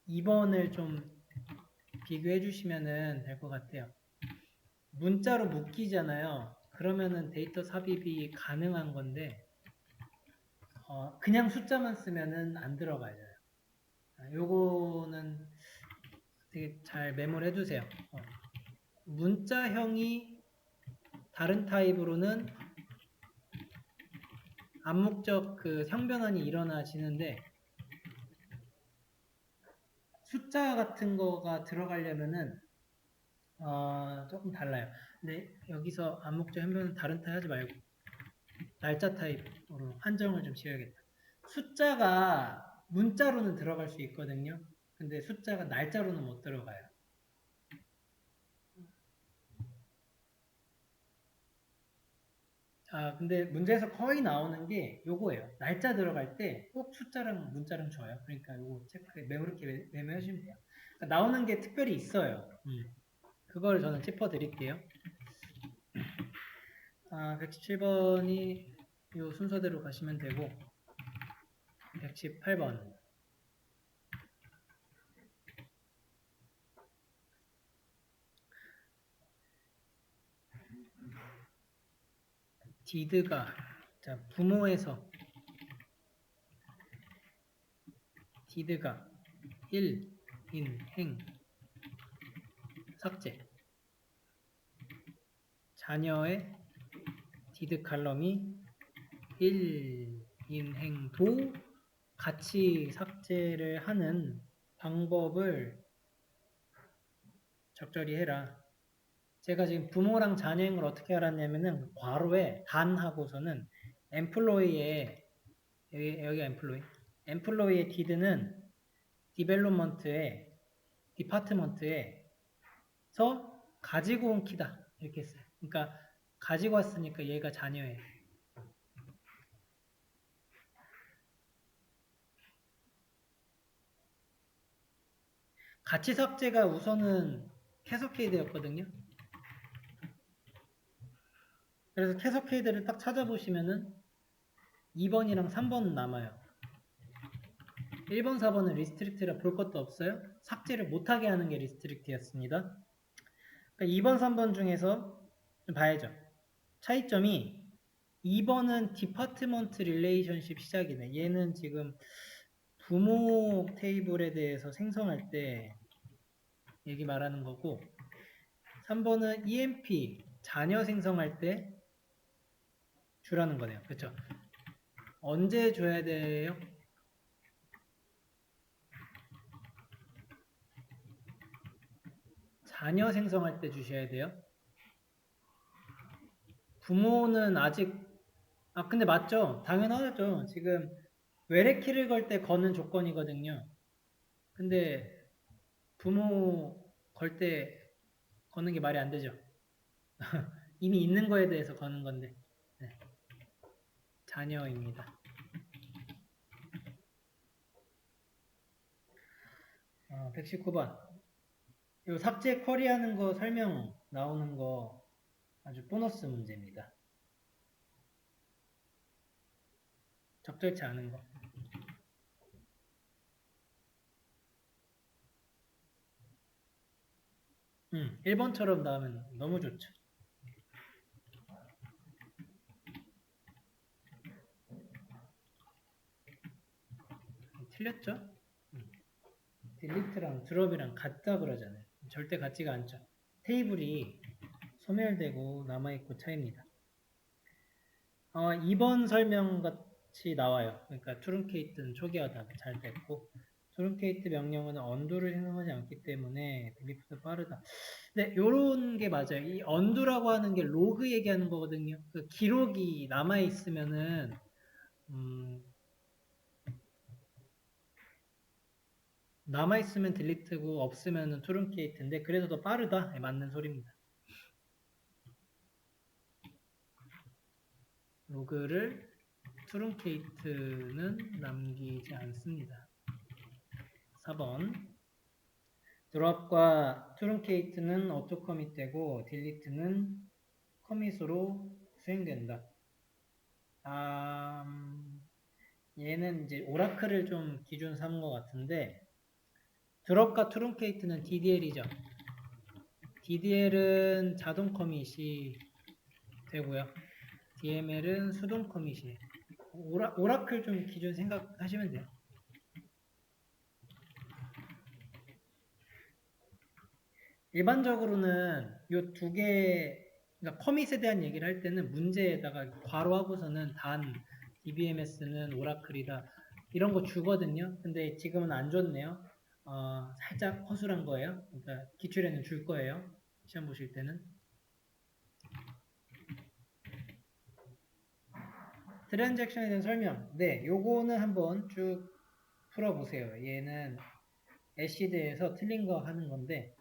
2번을 좀 비교해 주시면 될 것 같아요. 문자로 묶이잖아요. 그러면은 데이터 삽입이 가능한 건데, 그냥 숫자만 쓰면은 안 들어가요. 요거는 되게 잘 메모를 해두세요. 문자형이 다른 타입으로는 암묵적 그 형변환이 일어나지는데, 숫자 같은 거가 들어가려면은 조금 달라요. 근데 여기서 암묵적 형변은 다른 타입 하지 말고 날짜 타입으로 한정을 좀 지어야겠다. 숫자가 문자로는 들어갈 수 있거든요. 근데 숫자가 날짜로는 못 들어가요. 근데 문제에서 거의 나오는 게 요거예요. 날짜 들어갈 때 꼭 숫자랑 문자랑 줘요. 그러니까 요거 체크해, 이렇게 메모하시면 돼요. 그러니까 나오는 게 특별히 있어요. 그걸 저는 짚어드릴게요. 117번이 요 순서대로 가시면 되고, 118번. did가, 자, 부모에서 did가 1, 인, 행, 삭제. 자녀의 did 칼럼이 1, 인, 행, 도 같이 삭제를 하는 방법을 적절히 해라. 제가 지금 부모랑 자녀행을 어떻게 알았냐면은 괄호에 단 하고서는 employee의 여기 employee의 did는 디파트먼트에서 가지고 온 키다 이렇게 했어요. 그러니까 가지고 왔으니까 얘가 자녀예요. 가치 삭제가 우선은 캐서케이드였거든요. 그래서 캐서케이드를 딱 찾아보시면은 2번이랑 3번은 남아요. 1번, 4번은 리스트릭트라 볼 것도 없어요. 삭제를 못하게 하는 게 리스트릭트였습니다. 그러니까 2번, 3번 중에서 좀 봐야죠. 차이점이 2번은 디파트먼트 릴레이션십 시작이네. 얘는 지금 부모 테이블에 대해서 생성할 때 얘기 말하는 거고, 3번은 EMP 자녀 생성할 때 주라는 거네요. 그렇죠? 언제 줘야 돼요? 자녀 생성할 때 주셔야 돼요. 부모는 아직 근데 맞죠? 당연하죠. 지금 외래키를 걸 때 거는 조건이거든요. 근데 부모 걸 때 거는 게 말이 안 되죠. 이미 있는 거에 대해서 거는 건데. 네. 자녀입니다. 119번. 요 삭제 쿼리하는 거 설명 나오는 거 아주 보너스 문제입니다. 적절치 않은 거. 1번처럼 나오면 너무 좋죠. 틀렸죠? 딜리트랑 드롭이랑 같다 그러잖아요. 절대 같지가 않죠. 테이블이 소멸되고 남아있고 차이입니다. 2번 설명 같이 나와요. 그러니까 트룬케이트는 초기화다 잘 됐고 트룬케이트 명령은 언두를 생성하지 않기 때문에 딜리트도 빠르다. 네, 요런 게 맞아요. 이 언두라고 하는 게 로그 얘기하는 거거든요. 그 기록이 남아있으면은 남아있으면 딜리트고 없으면 트룬케이트인데 그래서 더 빠르다. 네, 맞는 소리입니다. 로그를 트룬케이트는 남기지 않습니다. 4번 드롭과 트룬케이트는 오토 커밋되고 딜리트는 커밋으로 수행된다. 얘는 이제 오라클을 좀 기준 삼은 것 같은데 드롭과 트룬케이트는 DDL이죠. DDL은 자동 커밋이 되고요. DML은 수동 커밋이. 오라클 좀 기준 생각하시면 돼요. 일반적으로는 이 두 개, 그러니까 커밋에 대한 얘기를 할 때는 문제에다가 괄호하고서는 단, DBMS는 오라클이다. 이런 거 주거든요. 근데 지금은 안 줬네요. 살짝 허술한 거예요. 그러니까 기출에는 줄 거예요. 시험 보실 때는. 트랜잭션에 대한 설명. 네, 요거는 한번 쭉 풀어보세요. 얘는 애시드에서 틀린 거 하는 건데,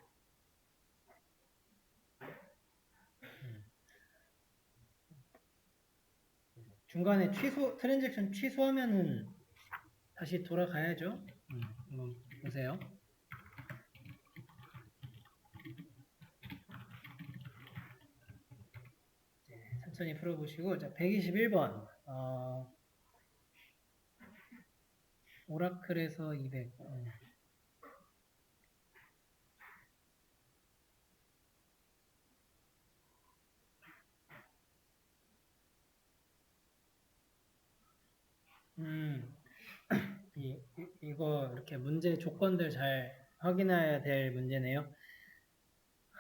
중간에 트랜잭션 취소하면은 다시 돌아가야죠. 한번 보세요. 천천히 풀어보시고, 자, 121번. 오라클에서 200. 이거 이렇게 문제 조건들 잘 확인해야 될 문제네요.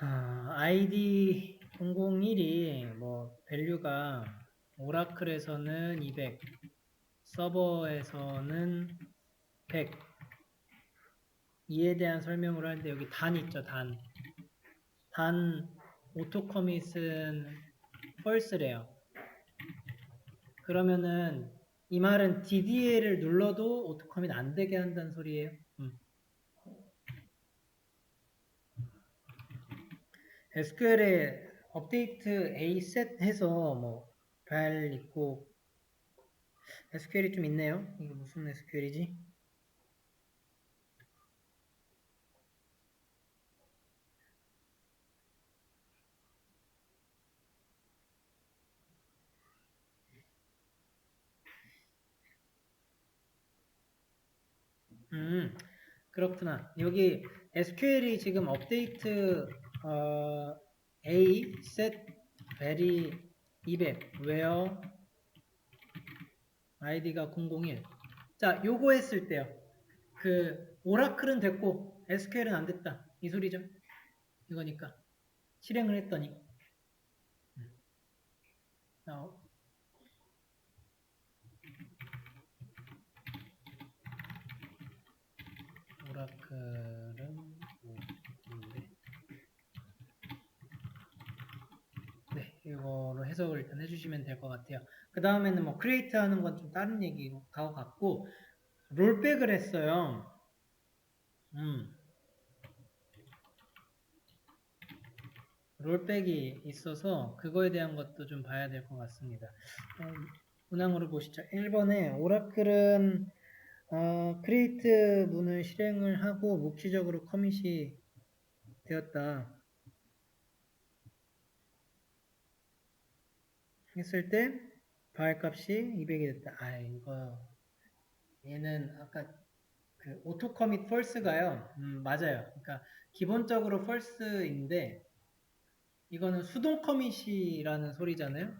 ID 001이 뭐 밸류가 오라클에서는 200, 서버에서는 100. 이에 대한 설명을 하는데 여기 단 있죠, 단. 단 오토 커밋은 false래요. 그러면은 이 말은 DDL을 눌러도 오토 커밋 안 되게 한다는 소리예요. SQL에 업데이트 A 셋 해서 뭐 발 있고 SQL이 좀 있네요. 이게 무슨 SQL이지? 그렇구나. 여기 SQL이 지금 업데이트 A set very 200 where id가 001. 자, 요거 했을 때요. 그 오라클은 됐고 SQL은 안 됐다. 이 소리죠. 이거니까 실행을 했더니 어, 오라클은 없는데 네, 이거로 해석을 일단 해주시면 될 것 같아요. 그 다음에는 뭐 크리에이트 하는 건 좀 다른 얘기고 같고 롤백을 했어요. 롤백이 있어서 그거에 대한 것도 좀 봐야 될 것 같습니다. 문항으로 보시죠. 1번에 오라클은 크리에이트 문을 실행을 하고 묵시적으로 커밋이 되었다 했을 때 발 값이 200이 됐다. 이거 얘는 아까 그 오토 커밋 false가요. 맞아요. 그러니까 기본적으로 false인데 이거는 수동 커밋이라는 소리잖아요.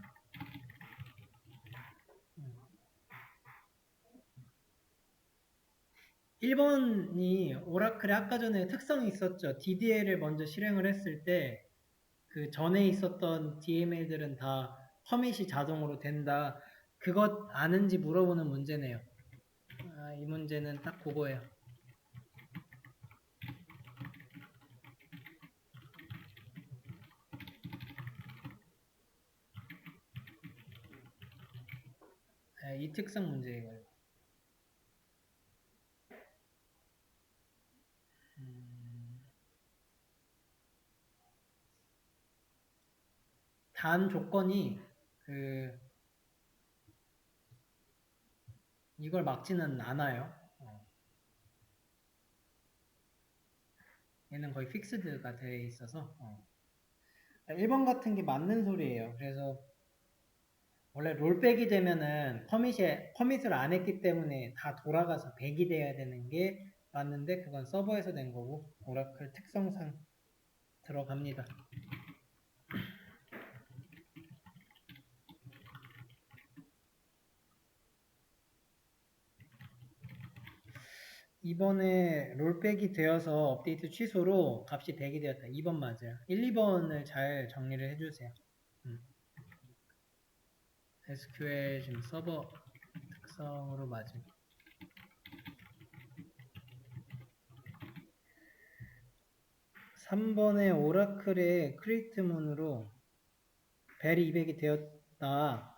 1번이 오라클에 아까 전에 특성이 있었죠. DDL을 먼저 실행을 했을 때 그 전에 있었던 DML들은 다 커밋이 자동으로 된다. 그것 아는지 물어보는 문제네요. 아, 이 문제는 딱 그거예요. 아, 이 특성 문제예요. 단 조건이 그 이걸 막지는 않아요. 얘는 거의 픽스드가 돼 있어서 1번 같은 게 맞는 소리예요. 그래서 원래 롤백이 되면은 커밋을 안 했기 때문에 다 돌아가서 100이 돼야 되는 게 맞는데 그건 서버에서 된 거고 오라클 특성상 들어갑니다. 이번에 롤백이 되어서 업데이트 취소로 값이 100이 되었다. 2번 맞아요. 1, 2번을 잘 정리를 해주세요. SQL 지금 서버 특성으로 맞음. 3번에 오라클의 크리에이트문으로 벨이 200이 되었다.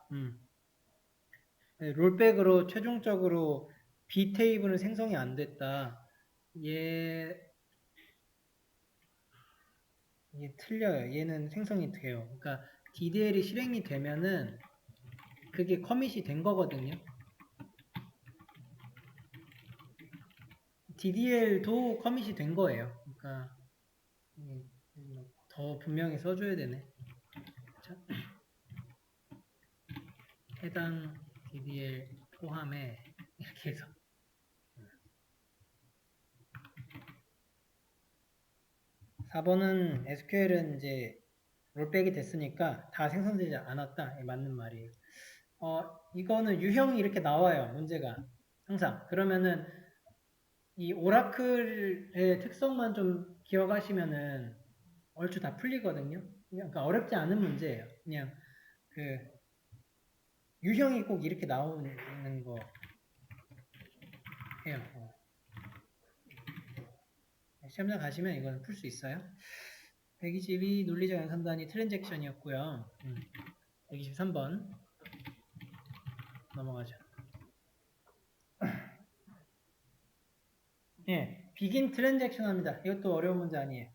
네, 롤백으로 최종적으로 B 테이블은 생성이 안 됐다. 얘 틀려요. 얘는 생성이 돼요. 그러니까 DDL이 실행이 되면은 그게 커밋이 된 거거든요. DDL도 커밋이 된 거예요. 그러니까 더 분명히 써줘야 되네. 자, 해당 DDL 포함해 이렇게 해서 4번은 SQL은 이제 롤백이 됐으니까 다 생성되지 않았다. 맞는 말이에요. 이거는 유형이 이렇게 나와요. 문제가 항상. 그러면은 이 오라클의 특성만 좀 기억하시면은 얼추 다 풀리거든요. 그러니까 어렵지 않은 문제예요. 그냥 그 유형이 꼭 이렇게 나오는 거 해요. 시험장 가시면 이건 풀 수 있어요. 122 논리적 연산단위 트랜잭션이었고요. 123번 넘어가죠. 예, 비긴 트랜잭션 합니다. 이것도 어려운 문제 아니에요.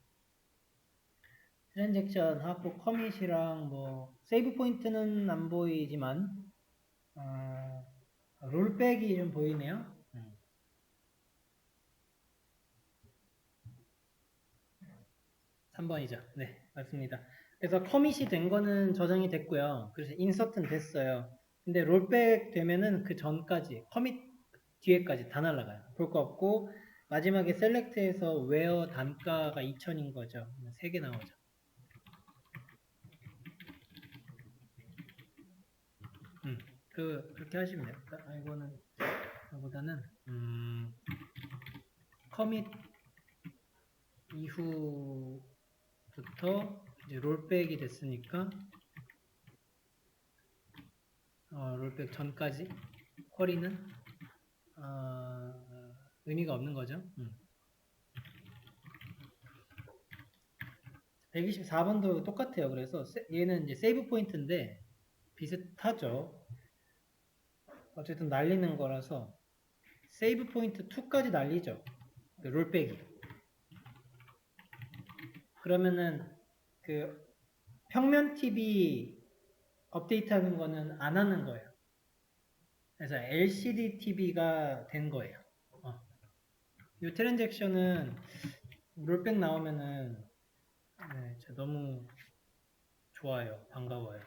트랜잭션 하고 커밋이랑 뭐 세이브 포인트는 안 보이지만 롤백이 좀 보이네요. 3번이죠. 네, 맞습니다. 그래서 커밋이 된 거는 저장이 됐고요. 그래서 인서트는 됐어요. 근데 롤백 되면은 그 전까지 커밋 뒤에까지 다 날라가요. 볼 거 없고 마지막에 셀렉트해서 웨어 단가가 2000인 거죠. 3개 나오죠. 그렇게 하시면 돼요. 이거는 보다는 커밋 이후부터 이제 롤백이 됐으니까 롤백 전까지 쿼리는 의미가 없는 거죠. 124번도 똑같아요. 그래서 얘는 이제 세이브 포인트인데 비슷하죠. 어쨌든 날리는 거라서 세이브 포인트 2까지 날리죠. 롤백이. 그러면은 그 평면 TV 업데이트하는 거는 안 하는 거예요. 그래서 LCD TV가 된 거예요. 이 트랜잭션은 롤백 나오면은 네, 너무 좋아요. 반가워요.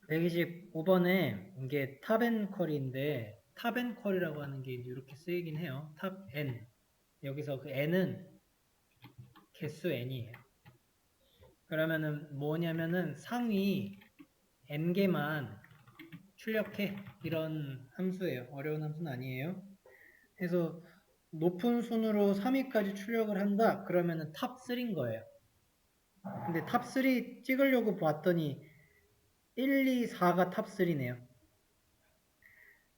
125번에 이게 탑앤 컬인데 탑 n 쿼리라고 하는 게 이렇게 쓰이긴 해요. 탑 n. 여기서 그 n은 개수 n이에요. 그러면은 뭐냐면은 상위 n개만 출력해. 이런 함수예요. 어려운 함수는 아니에요. 그래서 높은 순으로 3위까지 출력을 한다. 그러면은 탑 3인 거예요. 근데 탑 3 찍으려고 봤더니 1, 2, 4가 탑 3네요.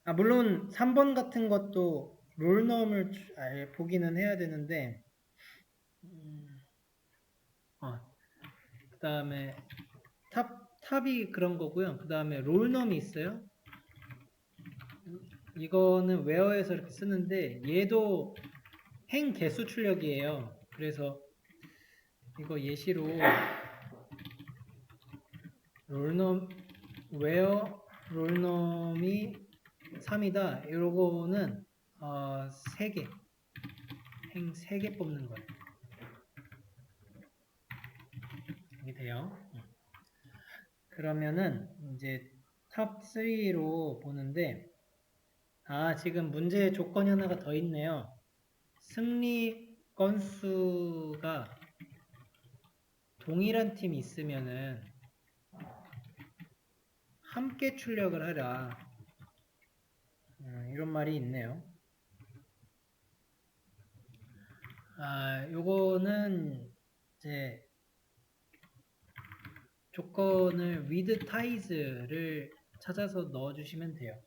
아, 물론 3번 같은 것도 롤넘을 보기는 해야 되는데, 그 다음에 탑이 그런 거고요. 그 다음에 롤넘이 있어요. 이거는 웨어에서 이렇게 쓰는데 얘도 행 개수 출력이에요. 그래서 이거 예시로 롤넘 웨어 롤넘이 3이다. 이거는 3개 행 3개 뽑는 거예요. 이게 돼요. 그러면은 이제 탑 3로 보는데 지금 문제 조건이 하나가 더 있네요. 승리 건수가 동일한 팀이 있으면은 함께 출력을 하라. 이런 말이 있네요. 요거는 이제 조건을 with ties를 찾아서 넣어주시면 돼요.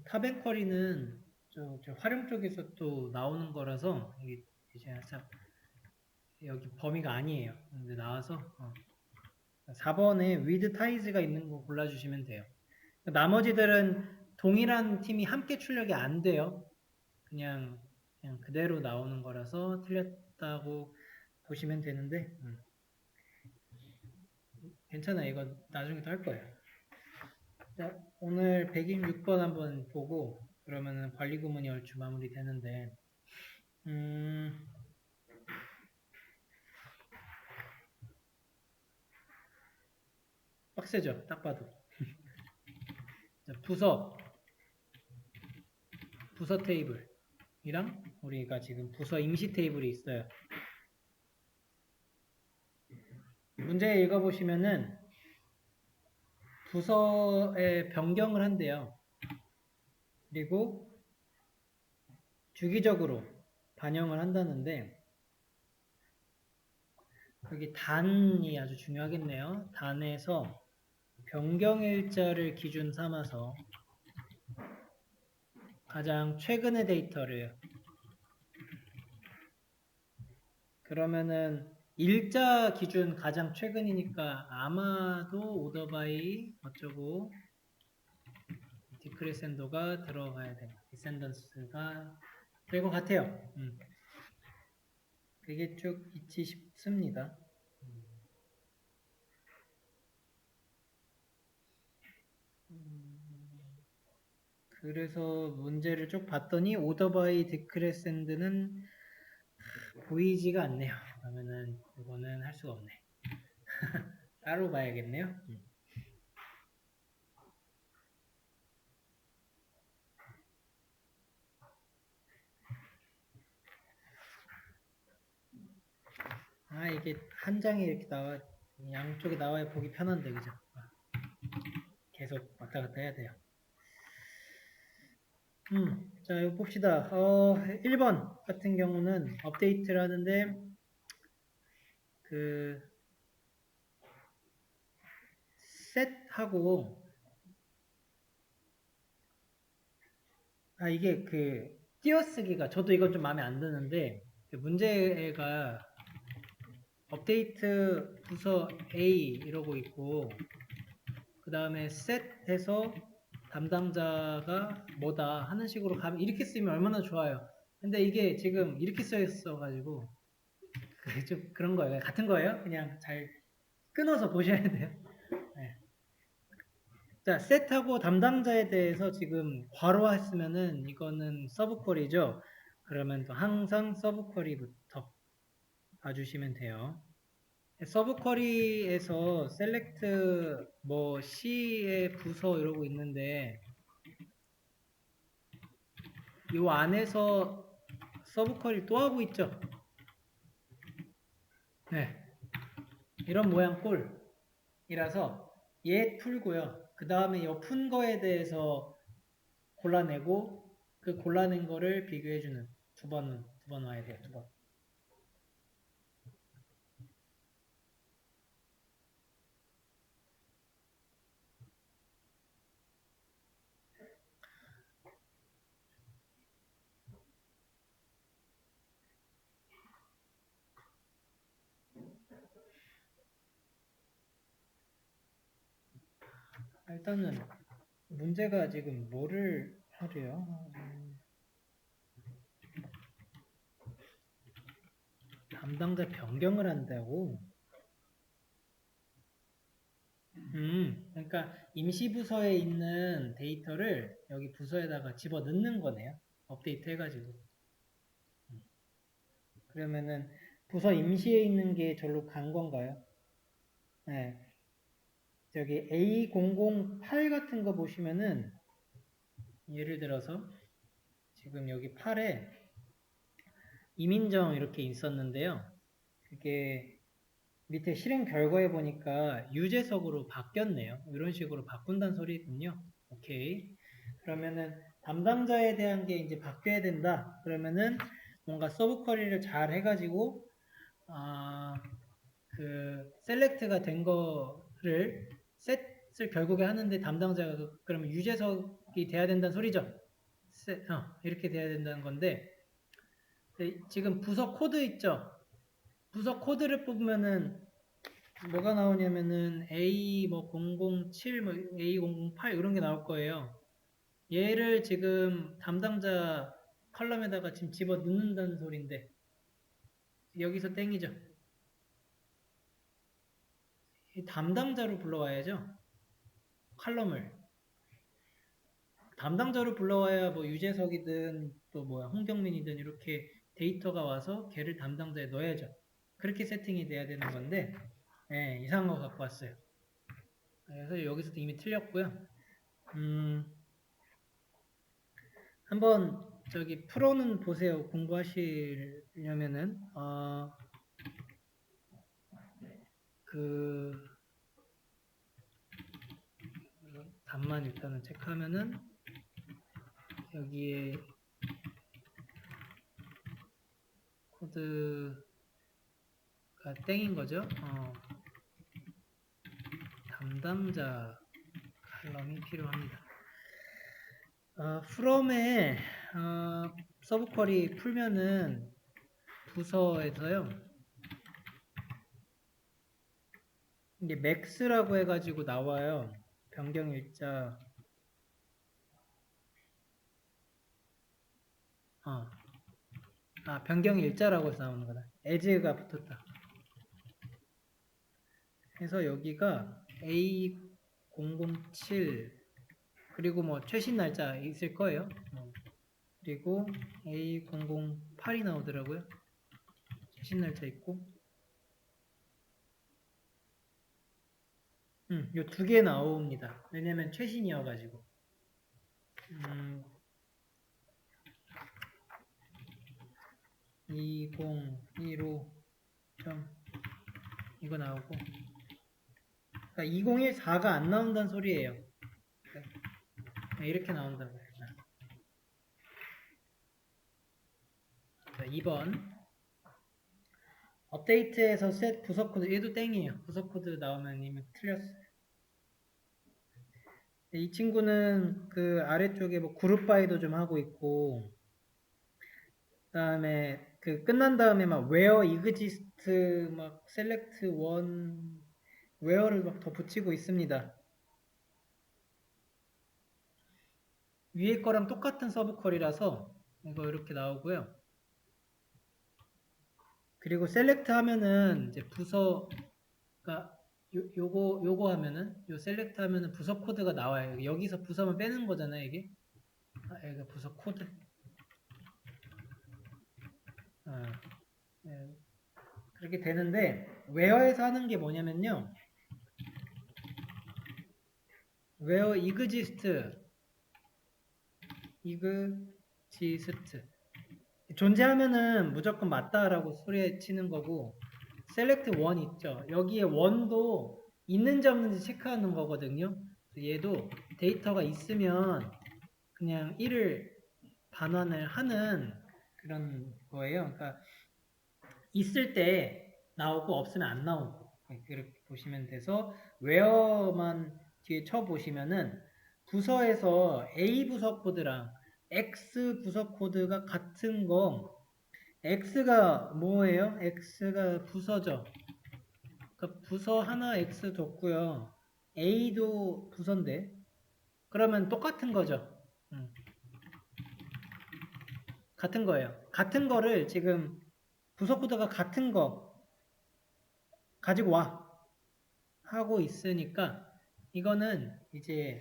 탑앤 쿼리는 저 활용 쪽에서 또 나오는 거라서 이게 여기 범위가 아니에요. 근데 나와서 4번에 with ties가 있는 거 골라주시면 돼요. 나머지들은 동일한 팀이 함께 출력이 안 돼요. 그냥 그대로 나오는 거라서 틀렸다고 보시면 되는데 괜찮아요. 이거 나중에 또 할 거예요. 자, 오늘 126번 한번 보고 그러면은 관리 구문이 얼추 마무리 되는데 빡세죠? 딱 봐도. 자, 부서 테이블이랑 우리가 지금 부서 임시 테이블이 있어요. 문제 읽어보시면은 부서에 변경을 한대요. 그리고 주기적으로 반영을 한다는데 여기 단이 아주 중요하겠네요. 단에서 변경일자를 기준 삼아서 가장 최근의 데이터를 그러면은 일자 기준 가장 최근이니까 아마도 오더 바이 어쩌고 디크레센도가 들어가야 돼요. 디센던스가 될 것 같아요. 그게 쭉 있지 싶습니다. 그래서 문제를 쭉 봤더니 오더 바이 디크레센드는 보이지가 않네요. 그러면은 이거는 할 수가 없네. 따로 봐야겠네요. 이게 한 장에 이렇게 나와 양쪽에 나와야 보기 편한데 그죠? 계속 왔다 갔다 해야 돼요. 자, 이거 봅시다. 1번 같은 경우는 업데이트를 하는데 그 set하고 이게 그 띄어쓰기가 저도 이건 좀 마음에 안 드는데 그 문제가 업데이트 부서 A 이러고 있고 그 다음에 set해서 담당자가 뭐다 하는 식으로 가면 이렇게 쓰면 얼마나 좋아요. 근데 이게 지금 이렇게 써 있어 가지고 좀 그런 거예요. 같은 거예요. 그냥 잘 끊어서 보셔야 돼요. 네. 자, set하고 담당자에 대해서 지금 괄호했으면은 이거는 서브 쿼리죠. 그러면 또 항상 서브 쿼리부터 봐주시면 돼요. 서브 쿼리에서 셀렉트 뭐 C의 부서 이러고 있는데 이 안에서 서브 쿼리 또 하고 있죠. 네, 이런 모양 꼴이라서 얘 풀고요. 그 다음에 이 푼 거에 대해서 골라내고 그 골라낸 거를 비교해주는 두 번 와야 돼요. 두 번. 일단은 문제가 지금 뭐를 하래요? 담당자 변경을 한다고? 그러니까 임시 부서에 있는 데이터를 여기 부서에다가 집어 넣는 거네요. 업데이트 해가지고. 그러면은 부서 임시에 있는 게 절로 간 건가요? 네. 저기 A008 같은 거 보시면은 예를 들어서 지금 여기 8에 이민정 이렇게 있었는데요. 그게 밑에 실행 결과에 보니까 유재석으로 바뀌었네요. 이런 식으로 바꾼다는 소리군요. 오케이. 그러면은 담당자에 대한 게 이제 바뀌어야 된다. 그러면은 뭔가 서브 쿼리를 잘 해가지고 그 셀렉트가 된 거를 셋을 결국에 하는데 담당자가 그러면 유재석이 돼야 된다는 소리죠. 이렇게 돼야 된다는 건데 지금 부서 코드 있죠. 부서 코드를 뽑으면은 뭐가 나오냐면은 A 뭐 007, 뭐 A008 이런 게 나올 거예요. 얘를 지금 담당자 컬럼에다가 지금 집어 넣는다는 소리인데 여기서 땡이죠. 담당자로 불러와야죠. 컬럼을. 담당자로 불러와야 뭐 유재석이든 또 뭐야 홍경민이든 이렇게 데이터가 와서 걔를 담당자에 넣어야죠. 그렇게 세팅이 돼야 되는 건데 이상한 거 갖고 왔어요. 그래서 여기서도 이미 틀렸고요. 한번 저기 프로는 보세요. 공부하시려면은 그 답만 일단은 체크하면은 여기에 코드가 땡인 거죠. 담당자 칼럼이 필요합니다. from에 서브 쿼리 풀면은 부서에서요. 이게 max라고 해가지고 나와요. 변경 일자. 변경 일자라고 해서 나오는 거다. as가 붙었다. 그래서 여기가 A007 그리고 뭐 최신 날짜 있을 거예요. 그리고 A008이 나오더라고요. 최신 날짜 있고 요 두 개 나옵니다. 왜냐면 최신이어가지고 2015 이거 나오고 그러니까 2014가 안 나온다는 소리예요. 이렇게 나온다고요. 자, 2번 업데이트에서 셋 부서 코드 얘도 땡이에요. 부서 코드 나오면 이미 틀렸어요. 이 친구는 그 아래쪽에 뭐 그룹 바이도 좀 하고 있고 그다음에 그 끝난 다음에 막 where exist 막 select one where를 막 더 붙이고 있습니다. 위에 거랑 똑같은 서브 퀄이라서 이거 이렇게 나오고요. 그리고 select 하면은 이제 부서가 요거 하면은 요 select 하면은 부서 코드가 나와요. 여기서 부서만 빼는 거잖아요, 이게. 여기가 부서 코드. 네. 이렇게 되는데 웨어에서 하는 게 뭐냐면요. 웨어 이그지스트 존재하면은 무조건 맞다라고 소리치는 거고 select one 있죠. 여기에 one도 있는지 없는지 체크하는 거거든요. 얘도 데이터가 있으면 그냥 1을 반환을 하는 그런 거예요. 그러니까 있을 때 나오고 없으면 안 나오고 그렇게 보시면 돼서 where만 뒤에 쳐 보시면은 부서에서 A 부서 코드랑 X 부서 코드가 같은 거 X가 뭐예요? X가 부서죠. 그러니까 부서 하나 X 줬고요. A도 부서인데 그러면 똑같은 거죠. 같은 거예요. 같은 거를 지금 부서 코드가 같은 거 가지고 와 하고 있으니까 이거는 이제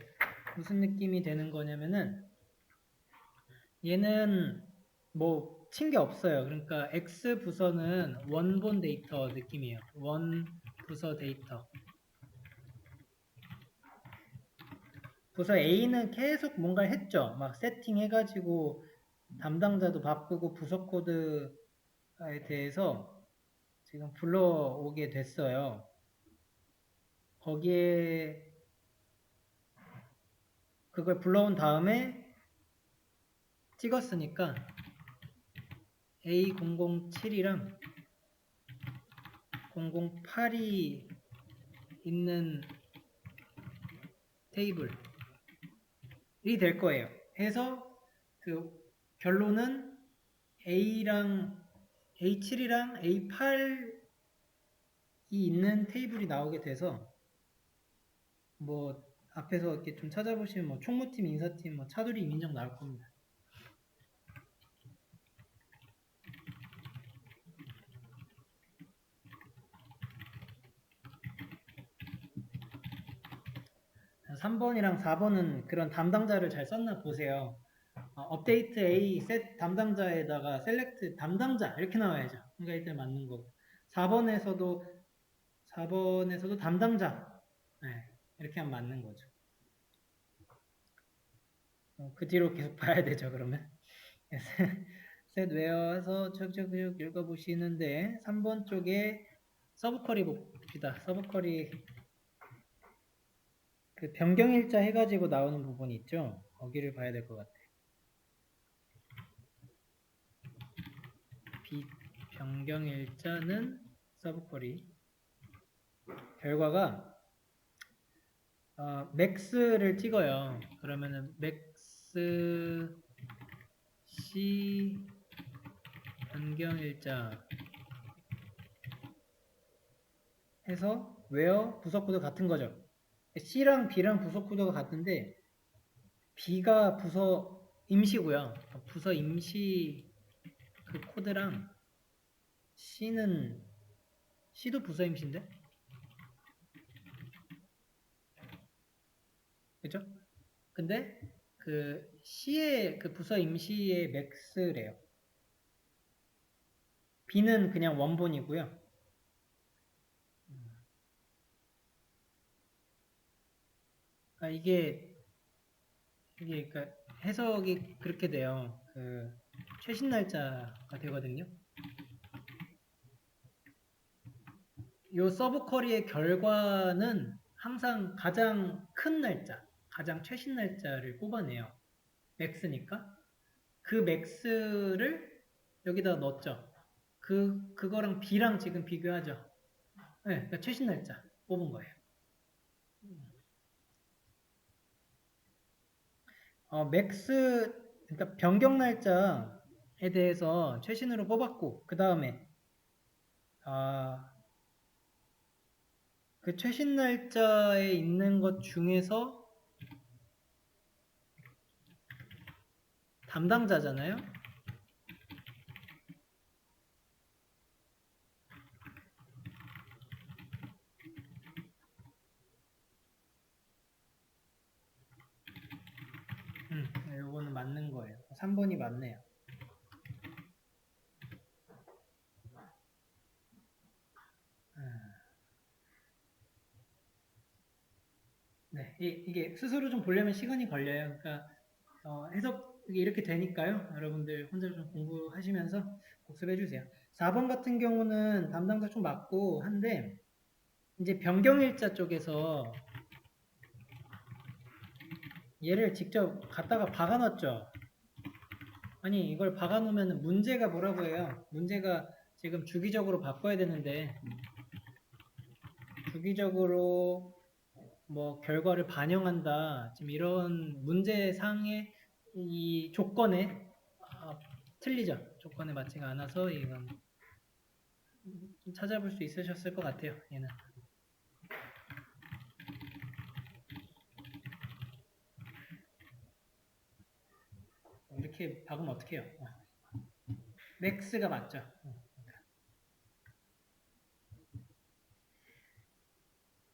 무슨 느낌이 되는 거냐면은 얘는 뭐 친 게 없어요. 그러니까 X 부서는 원본 데이터 느낌이에요. 원 부서 데이터. 부서 A는 계속 뭔가를 했죠. 막 세팅해가지고 담당자도 바꾸고 부서 코드에 대해서 지금 불러오게 됐어요. 거기에 그걸 불러온 다음에 찍었으니까 A007이랑 008이 있는 테이블이 될 거예요. 해서 그 결론은 A랑 A7이랑 A8이 있는 테이블이 나오게 돼서 뭐 앞에서 이렇게 좀 찾아보시면 뭐 총무팀, 인사팀, 뭐 차두리, 이민정 나올 겁니다. 3번이랑 4번은 그런 담당자를 잘 썼나 보세요. 업데이트 A 셋 담당자에다가 셀렉트 담당자 이렇게 나와야죠. 그러니까 일단 맞는 거고. 4번에서도 담당자 네, 이렇게 하면 맞는 거죠. 그 뒤로 계속 봐야 되죠. 그러면 셋 웨어에서 쭉쭉 읽어보시는데 3번 쪽에 서브쿼리 봅시다. 서브쿼리 그 변경일자 해가지고 나오는 부분이 있죠. 거기를 봐야 될 것 같아요. 변경일자는 서브쿼리 결과가 맥스를 찍어요. 그러면은 맥스 C 변경일자 해서 where 부서 코드 같은 거죠. C랑 B랑 부서 코드가 같은데 B가 부서 임시고요. 부서 임시 그 코드랑 C도 부서 임시인데? 그죠? 근데 그 C의 그 부서 임시의 맥스래요. B는 그냥 원본이고요. 그러니까 이게 그러니까 해석이 그렇게 돼요. 그 최신 날짜가 되거든요. 요 서브 쿼리의 결과는 항상 가장 큰 날짜, 가장 최신 날짜를 뽑아내요. 맥스니까. 그 맥스를 여기다 넣었죠. 그거랑 B랑 지금 비교하죠. 네, 그러니까 최신 날짜 뽑은 거예요. 맥스, 그러니까 변경 날짜에 대해서 최신으로 뽑았고, 그 다음에, 그 최신 날짜에 있는 것 중에서 담당자잖아요. 요거는 맞는 거예요. 3번이 맞네요. 네, 이게 스스로 좀 보려면 시간이 걸려요. 그러니까 해석이 이렇게 되니까요. 여러분들 혼자 좀 공부하시면서 복습해 주세요. 4번 같은 경우는 담당자 좀 맞고 한데 이제 변경일자 쪽에서 얘를 직접 갖다가 박아놨죠. 아니 이걸 박아놓으면 문제가 뭐라고 해요? 문제가 지금 주기적으로 바꿔야 되는데 주기적으로 뭐 결과를 반영한다. 지금 이런 문제상의 이 조건에 틀리죠. 조건에 맞지가 않아서 이건 좀 찾아볼 수 있으셨을 것 같아요. 얘는 이렇게 박으면 어떻게 해요? 맥스가 맞죠.